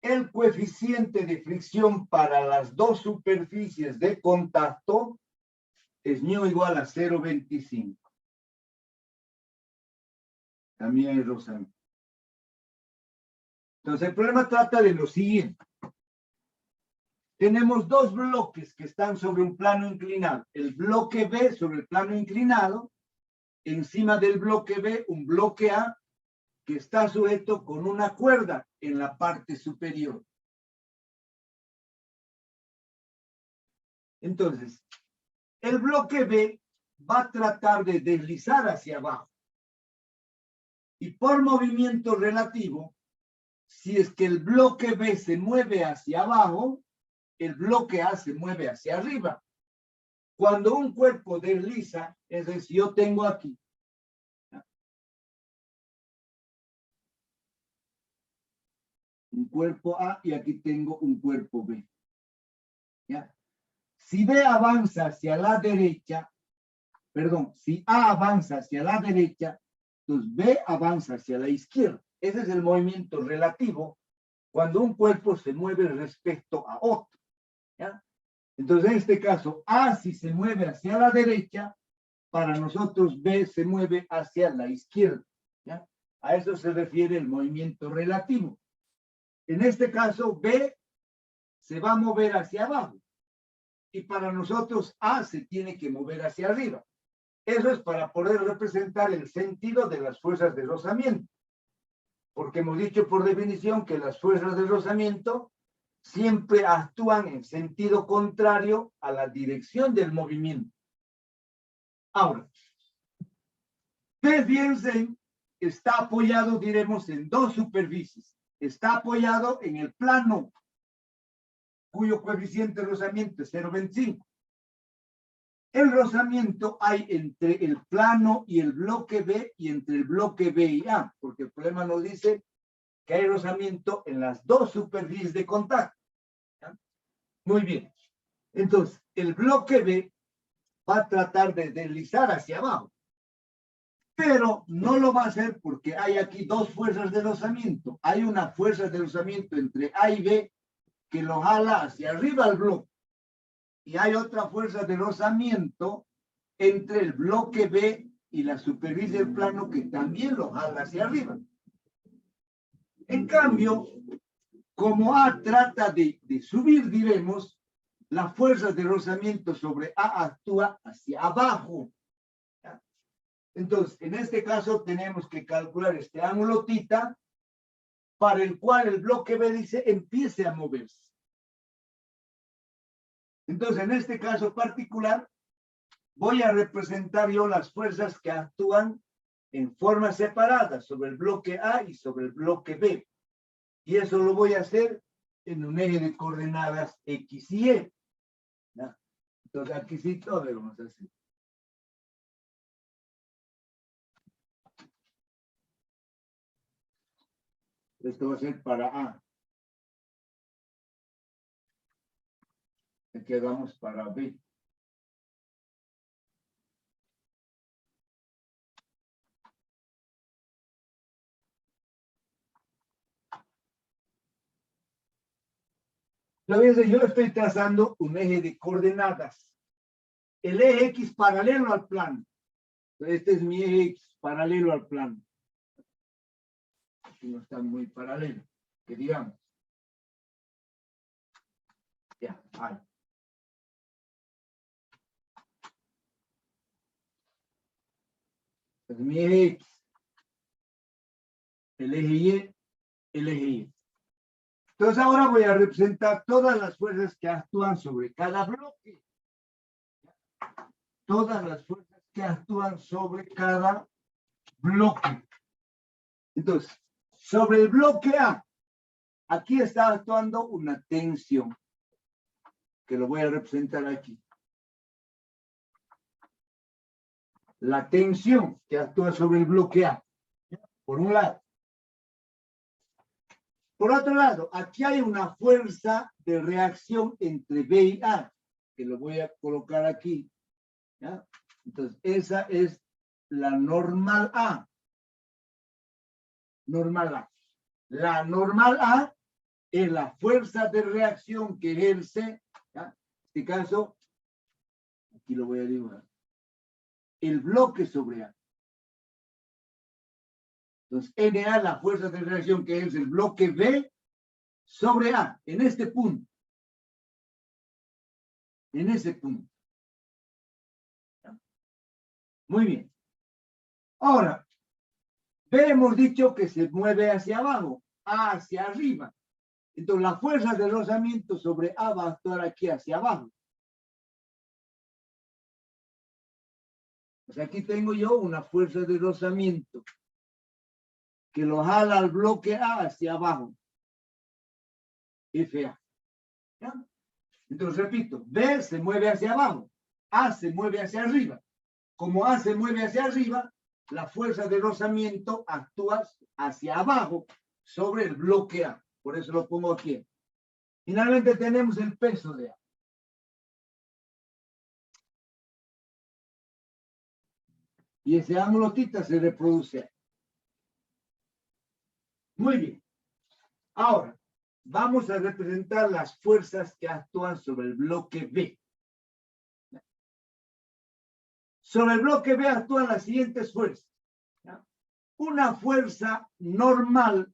El coeficiente de fricción para las dos superficies de contacto es μ igual a 0,25. También hay rozamiento. Entonces, el problema trata de lo siguiente. Tenemos dos bloques que están sobre un plano inclinado. El bloque B sobre el plano inclinado. Encima del bloque B, un bloque A que está sujeto con una cuerda en la parte superior. Entonces, el bloque B va a tratar de deslizar hacia abajo. Y por movimiento relativo, si es que el bloque B se mueve hacia abajo, el bloque A se mueve hacia arriba. Cuando un cuerpo desliza, es decir, yo tengo aquí un cuerpo A y aquí tengo un cuerpo B. ¿Ya? Si B avanza hacia la derecha, perdón, si A avanza hacia la derecha, entonces B avanza hacia la izquierda. Ese es el movimiento relativo cuando un cuerpo se mueve respecto a otro. ¿Ya? Entonces, en este caso, A si se mueve hacia la derecha, para nosotros B se mueve hacia la izquierda. ¿Ya? A eso se refiere el movimiento relativo. En este caso, B se va a mover hacia abajo. Y para nosotros A se tiene que mover hacia arriba. Eso es para poder representar el sentido de las fuerzas de rozamiento. Porque hemos dicho por definición que las fuerzas de rozamiento siempre actúan en sentido contrario a la dirección del movimiento. Ahora, ustedes fíjense está apoyado, diremos, en dos superficies. Está apoyado en el plano, cuyo coeficiente de rozamiento es 0,25. El rozamiento hay entre el plano y el bloque B y entre el bloque B y A, porque el problema nos dice que hay rozamiento en las dos superficies de contacto. ¿Ya? Muy bien. Entonces, el bloque B va a tratar de deslizar hacia abajo, pero no lo va a hacer porque hay aquí dos fuerzas de rozamiento. Hay una fuerza de rozamiento entre A y B que lo jala hacia arriba al bloque. Y hay otra fuerza de rozamiento entre el bloque B y la superficie del plano que también lo jala hacia arriba. En cambio, como A trata de subir, diremos, la fuerza de rozamiento sobre A actúa hacia abajo. ¿Ya? Entonces, en este caso tenemos que calcular este ángulo θ para el cual el bloque B dice empiece a moverse. Entonces, en este caso particular, voy a representar yo las fuerzas que actúan en forma separada sobre el bloque A y sobre el bloque B. Y eso lo voy a hacer en un eje de coordenadas X y Y. ¿Ya? Entonces, aquí sí todo lo vamos a hacer. Esto va a ser para A. Aquí vamos para B. Entonces, yo estoy trazando un eje de coordenadas. El eje X paralelo al plano. Este es mi eje X paralelo al plano. Aquí no está muy paralelo, que digamos. Ya, ahí. Es mi eje X. El eje Y, el eje Y. Entonces ahora voy a representar todas las fuerzas que actúan sobre cada bloque. Todas las fuerzas que actúan sobre cada bloque. Entonces, sobre el bloque A, aquí está actuando una tensión, que lo voy a representar aquí. La tensión que actúa sobre el bloque A, por un lado. Por otro lado, aquí hay una fuerza de reacción entre B y A, que lo voy a colocar aquí. ¿Ya? Entonces, esa es la normal A. Normal A. La normal A es la fuerza de reacción que ejerce, ¿ya? En este caso, aquí lo voy a dibujar, el bloque sobre A. Entonces, NA, la fuerza de reacción que ejerce el bloque B sobre A, en este punto. En ese punto. ¿Ya? Muy bien. Ahora, B hemos dicho que se mueve hacia abajo, A hacia arriba. Entonces, la fuerza de rozamiento sobre A va a actuar aquí hacia abajo. Pues aquí tengo yo una fuerza de rozamiento que lo jala al bloque A hacia abajo. FA. ¿Ya? Entonces, repito, B se mueve hacia abajo, A se mueve hacia arriba. Como A se mueve hacia arriba, la fuerza de rozamiento actúa hacia abajo sobre el bloque A. Por eso lo pongo aquí. Finalmente tenemos el peso de A. Y ese ángulo θ se reproduce. Muy bien. Ahora, vamos a representar las fuerzas que actúan sobre el bloque B. Sobre el bloque B actúan las siguientes fuerzas. Una fuerza normal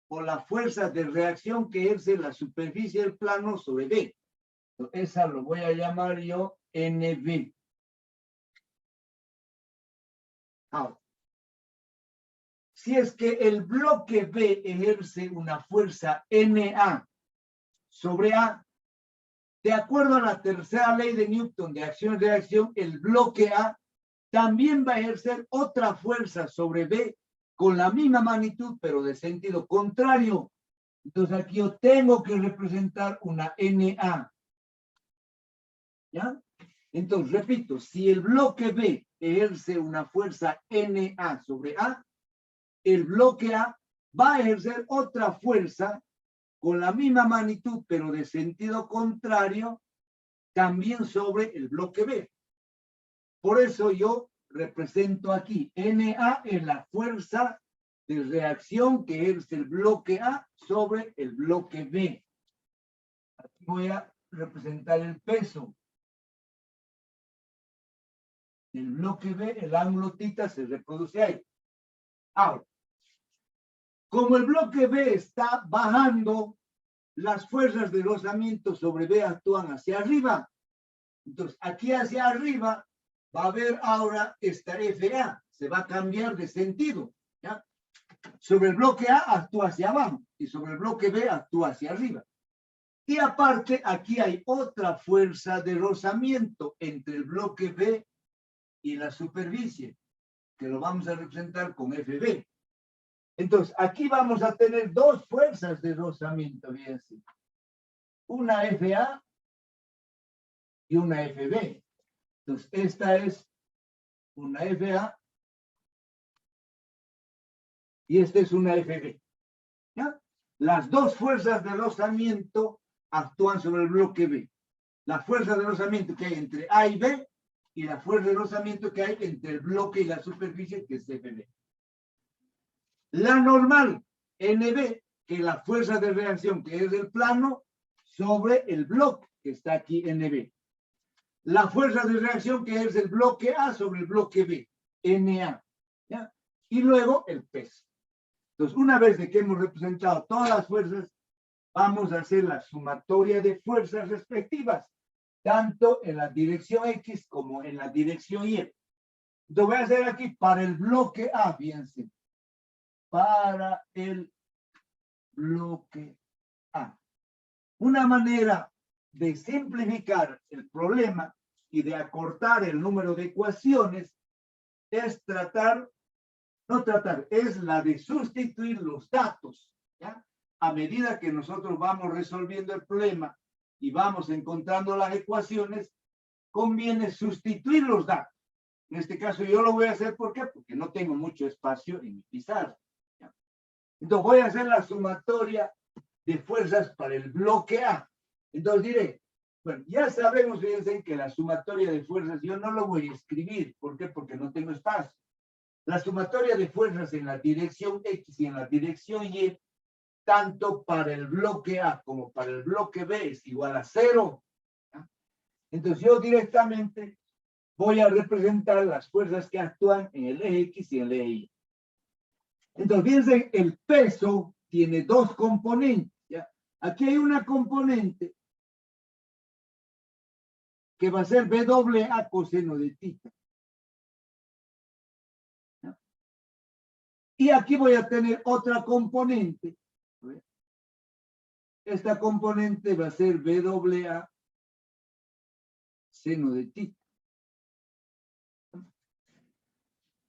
o la fuerza de reacción que ejerce la superficie del plano sobre B. Esa lo voy a llamar yo NB. Ahora, si es que el bloque B ejerce una fuerza NA sobre A, de acuerdo a la tercera ley de Newton de acción y reacción, el bloque A también va a ejercer otra fuerza sobre B con la misma magnitud, pero de sentido contrario. Entonces aquí yo tengo que representar una NA. ¿Ya? Entonces, repito, si el bloque B ejerce una fuerza NA sobre A, el bloque A va a ejercer otra fuerza con la misma magnitud, pero de sentido contrario, también sobre el bloque B. Por eso yo represento aquí, NA es la fuerza de reacción que ejerce el bloque A sobre el bloque B. Aquí voy a representar el peso. El bloque B, el ángulo θ se reproduce ahí. Ahora, como el bloque B está bajando, las fuerzas de rozamiento sobre B actúan hacia arriba. Entonces, aquí hacia arriba va a haber ahora esta FA, se va a cambiar de sentido. ¿Ya? Sobre el bloque A actúa hacia abajo y sobre el bloque B actúa hacia arriba. Y aparte, aquí hay otra fuerza de rozamiento entre el bloque B y la superficie, que lo vamos a representar con FB. Entonces, aquí vamos a tener dos fuerzas de rozamiento, fíjense. Una FA y una FB. Entonces, esta es una FA y esta es una FB. ¿Ya? Las dos fuerzas de rozamiento actúan sobre el bloque B. La fuerza de rozamiento que hay entre A y B y la fuerza de rozamiento que hay entre el bloque y la superficie, que es FB. La normal, NB, que es la fuerza de reacción que es el plano sobre el bloque, que está aquí NB. La fuerza de reacción que es el bloque A sobre el bloque B, NA. ¿Ya? Y luego el peso. Entonces, una vez de que hemos representado todas las fuerzas, vamos a hacer la sumatoria de fuerzas respectivas, tanto en la dirección X como en la dirección Y. Entonces, voy a hacer aquí para el bloque A, fíjense. Para el bloque A. Una manera de simplificar el problema y de acortar el número de ecuaciones es es la de sustituir los datos. ¿Ya? A medida que nosotros vamos resolviendo el problema y vamos encontrando las ecuaciones, conviene sustituir los datos. En este caso yo lo voy a hacer, ¿por qué? Porque no tengo mucho espacio en mi pizarra. ¿Ya? Entonces voy a hacer la sumatoria de fuerzas para el bloque A. Entonces diré, bueno, ya sabemos, fíjense, que la sumatoria de fuerzas yo no lo voy a escribir. ¿Por qué? Porque no tengo espacio. La sumatoria de fuerzas en la dirección X y en la dirección Y, tanto para el bloque A como para el bloque B, es igual a 0. ¿Ya? Entonces yo directamente voy a representar las fuerzas que actúan en el eje X y el eje Y. Entonces, fíjense, el peso tiene dos componentes. ¿Ya? Aquí hay una componente que va a ser BWA coseno de θ. ¿Ya? Y aquí voy a tener otra componente. Esta componente va a ser BWA seno de θ.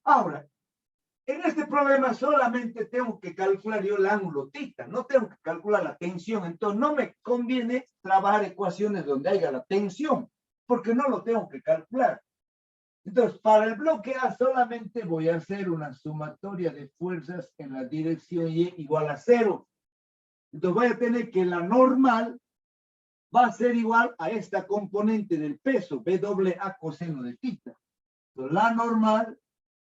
Ahora, en este problema solamente tengo que calcular yo el ángulo θ, no tengo que calcular la tensión, entonces no me conviene trabajar ecuaciones donde haya la tensión, porque no lo tengo que calcular. Entonces, para el bloque A solamente voy a hacer una sumatoria de fuerzas en la dirección Y igual a 0. Entonces voy a tener que la normal va a ser igual a esta componente del peso, BWA coseno de θ. Entonces, la normal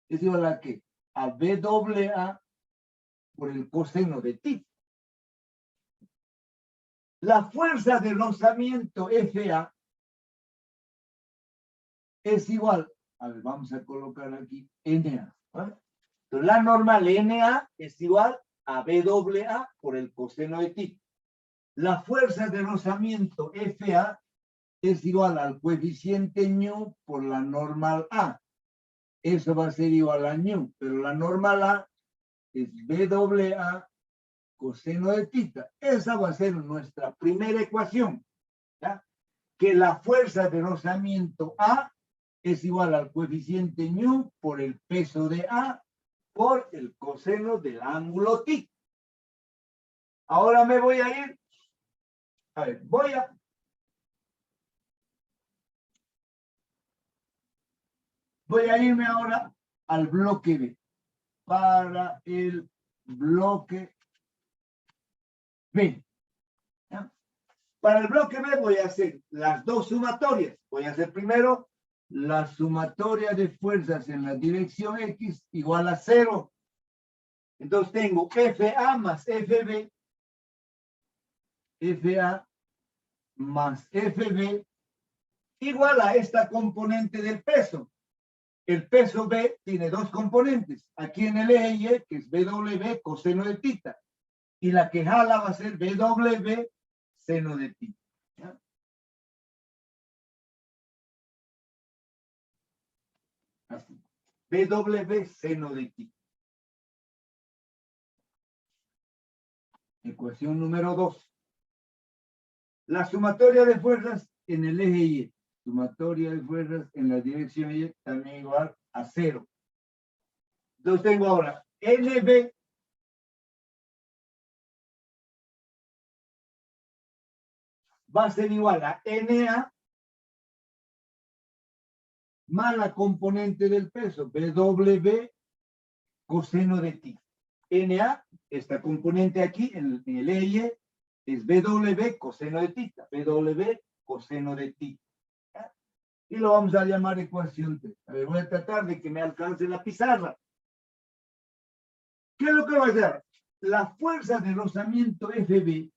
es igual a ¿qué? A BWA por el coseno de θ. La fuerza de rozamiento FA es igual, a ver, vamos a colocar aquí NA. ¿Vale? Entonces, la normal NA es igual a BWA por el coseno de θ. La fuerza de rozamiento FA es igual al coeficiente ñu por la normal A. Eso va a ser igual a ñu, pero la normal A es BWA coseno de θ. Esa va a ser nuestra primera ecuación. ¿Ya? Que la fuerza de rozamiento A es igual al coeficiente ñu por el peso de A por el coseno del ángulo θ. Ahora me voy a ir, a ver, voy a irme ahora al bloque B. Para el bloque B. ¿Ya? Para el bloque B voy a hacer las dos sumatorias. Voy a hacer primero la sumatoria de fuerzas en la dirección X igual a 0. Entonces tengo FA más FB, FA más FB igual a esta componente del peso. El peso B tiene dos componentes. Aquí en el eje Y, que es BW coseno de θ. Y la que jala va a ser BW seno de θ. ¿Ya? Así. BW seno de θ. Ecuación número 2. La sumatoria de fuerzas en el eje Y. Sumatoria de fuerzas en la dirección Y también igual a 0. Entonces tengo ahora NB va a ser igual a NA más la componente del peso, BW coseno de θ. NA, esta componente aquí en el eje Y, es BW coseno de θ. BW coseno de θ. ¿Ya? Y lo vamos a llamar ecuación 3. A ver, voy a tratar de que me alcance la pizarra. ¿Qué es lo que va a hacer? La fuerza de rozamiento FB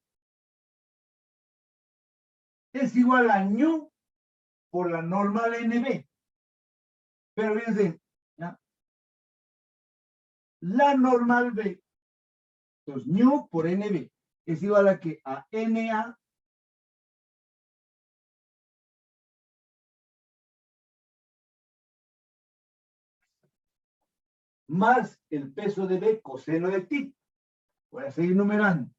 es igual a ñu por la normal NB. Pero fíjense, ¿ya? La normal B, entonces ñu por NB, es igual a que a NA más el peso de B coseno de θ. Voy a seguir numerando.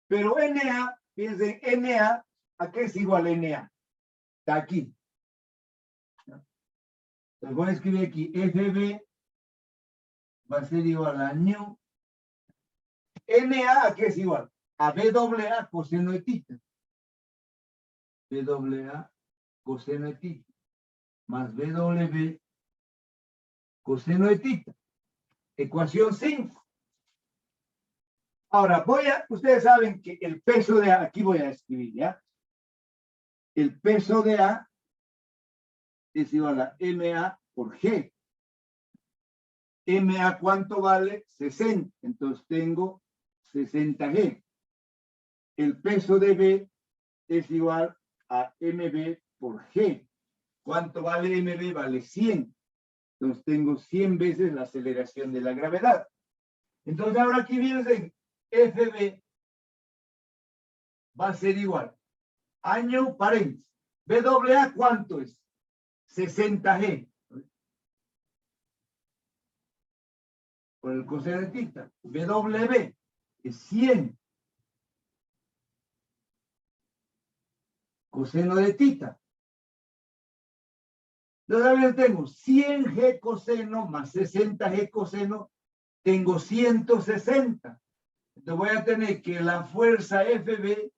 Pero NA, fíjense, NA, ¿a qué es igual NA? Está aquí. Entonces voy a escribir aquí, FB va a ser igual a ñu. NA, ¿a qué es igual? A BWA coseno de θ. BWA coseno de θ. Más BW coseno de θ. Ecuación 5. Ahora, ustedes saben que el peso de A, aquí voy a escribir, ¿ya? El peso de A es igual a MA por G. MA, ¿cuánto vale? 60. Entonces tengo 60G. El peso de B es igual a MB por G. ¿Cuánto vale MB? Vale 100. Entonces tengo 100 veces la aceleración de la gravedad. Entonces ahora aquí viene FB va a ser igual a ñu paréntesis. BWA, ¿cuánto es? 60G. Por el coseno de θ. BW es 100. Coseno de θ. Entonces ahora tengo 100G coseno más 60G coseno. Tengo 160. Entonces voy a tener que la fuerza FB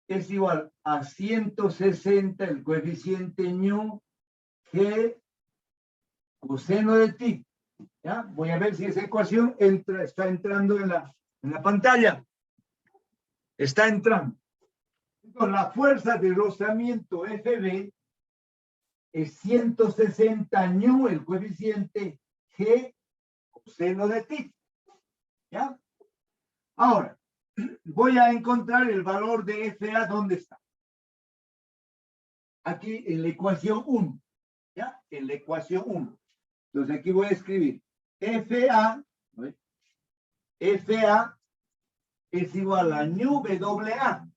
es igual a 160, el coeficiente ñu, G, coseno de θ. ¿Ya? Voy a ver si esa ecuación está entrando en la pantalla. Está entrando. Entonces, la fuerza de rozamiento FB es 160 ñu, el coeficiente G, coseno de θ. ¿Ya? Ahora, voy a encontrar el valor de FA, ¿dónde está? Aquí en la ecuación 1. ¿Ya? En la ecuación 1. Entonces aquí voy a escribir FA es igual a ñu WA.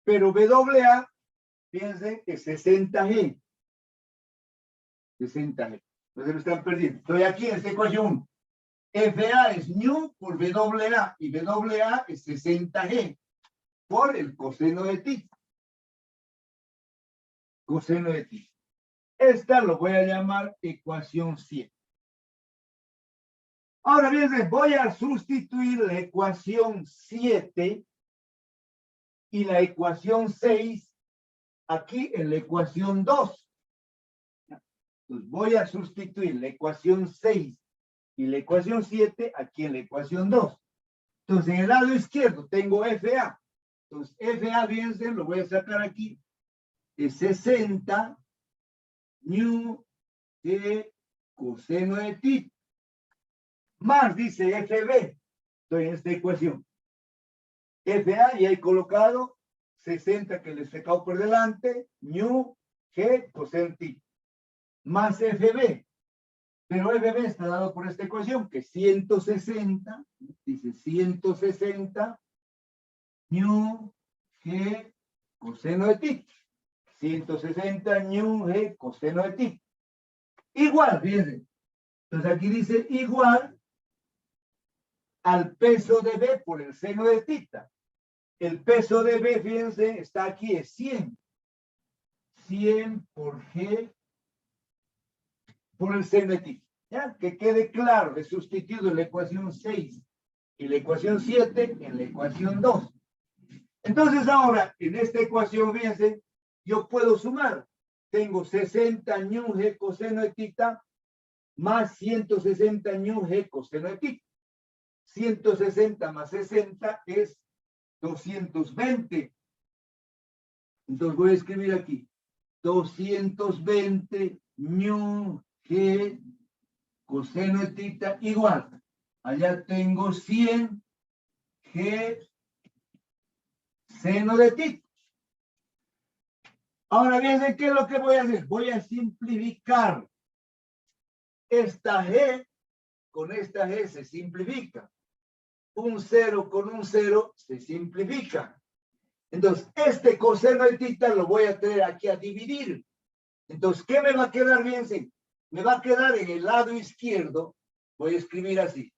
Pero WA, fíjense que 60G. 60G. Entonces lo están perdiendo. Estoy aquí en esta ecuación 1. FA es ñu por WA y WA es 60G por el coseno de θ. Coseno de θ. Esta lo voy a llamar ecuación 7. Ahora bien, voy a sustituir la ecuación 7 y la ecuación 6 aquí en la ecuación 2. Entonces voy a sustituir la ecuación 6 y la ecuación 7 aquí en la ecuación 2. Entonces en el lado izquierdo tengo FA. Entonces FA, fíjense, lo voy a sacar aquí. Es 60 nu de coseno de ti. Más dice FB. Estoy en esta ecuación. FA ya he colocado 60 que le he sacado por delante, nu G coseno ti. Más FB. Pero FB está dado por esta ecuación, que 160, dice 160 nu G coseno de ti. 160 nu G coseno de ti. Igual, fíjense. Entonces aquí dice igual al peso de B por el seno de tita. El peso de B, fíjense, está aquí, es 100. 100 por G por el seno de tita. ¿Ya? Que quede claro, he sustituido la ecuación 6 y la ecuación 7 en la ecuación 2. Entonces ahora, en esta ecuación, fíjense, yo puedo sumar. Tengo 60 nu G coseno de tita más 160 nu G coseno de tita. 160 más 60 es 220. Entonces voy a escribir aquí 220 nu G coseno de tita igual. Allá tengo 100 G seno de tita. Ahora bien, ¿qué es lo que voy a hacer? Voy a simplificar. Esta G con esta G se simplifica. Un 0 con un 0 se simplifica. Entonces, este coseno de tita lo voy a traer aquí a dividir. Entonces, ¿qué me va a quedar? Bien, sí. Me va a quedar en el lado izquierdo. Voy a escribir así.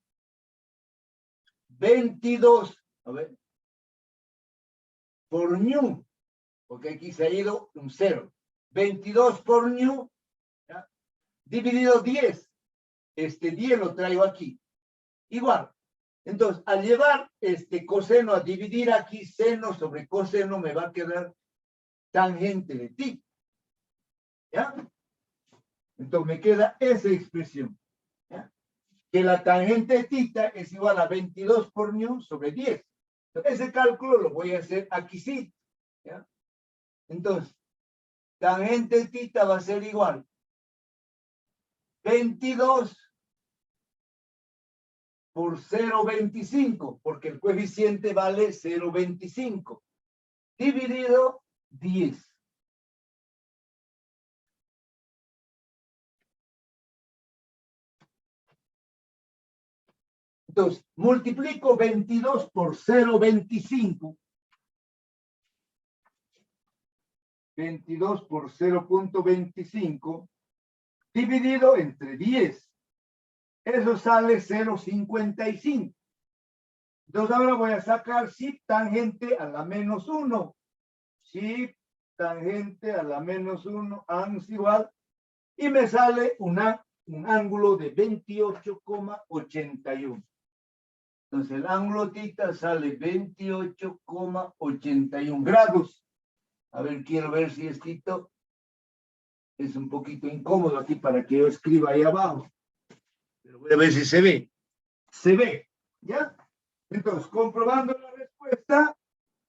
22, a ver, por nu, porque aquí se ha ido un 0. 22 por nu, ¿ya? Dividido 10. Este 10 lo traigo aquí. Igual. Entonces, al llevar este coseno a dividir aquí, seno sobre coseno, me va a quedar tangente de ti. ¿Ya? Entonces, me queda esa expresión. ¿Ya? Que la tangente de tita es igual a 22 por nu sobre 10. Entonces, ese cálculo lo voy a hacer aquí sí. ¿Ya? Entonces, tangente de tita va a ser igual 22 por 0,25, porque el coeficiente vale 0,25, dividido 10. Entonces, multiplico 22 por 0,25. 22 por 0,25 dividido entre 10. Eso sale 0,55. Entonces ahora voy a sacar si tangente a la menos 1. Si tangente a la menos 1, es igual. Y me sale un ángulo de 28,81. Entonces el ángulo tita sale 28,81 grados. A ver, quiero ver si esto es un poquito incómodo aquí para que yo escriba ahí abajo. Pero voy a ver si se ve. Se ve, ¿ya? Entonces, comprobando la respuesta,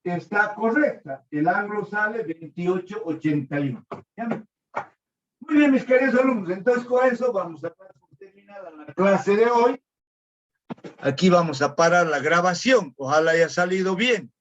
está correcta. El ángulo sale 28,81. ¿Ya? Muy bien, mis queridos alumnos. Entonces, con eso vamos a terminar la clase de hoy. Aquí vamos a parar la grabación. Ojalá haya salido bien.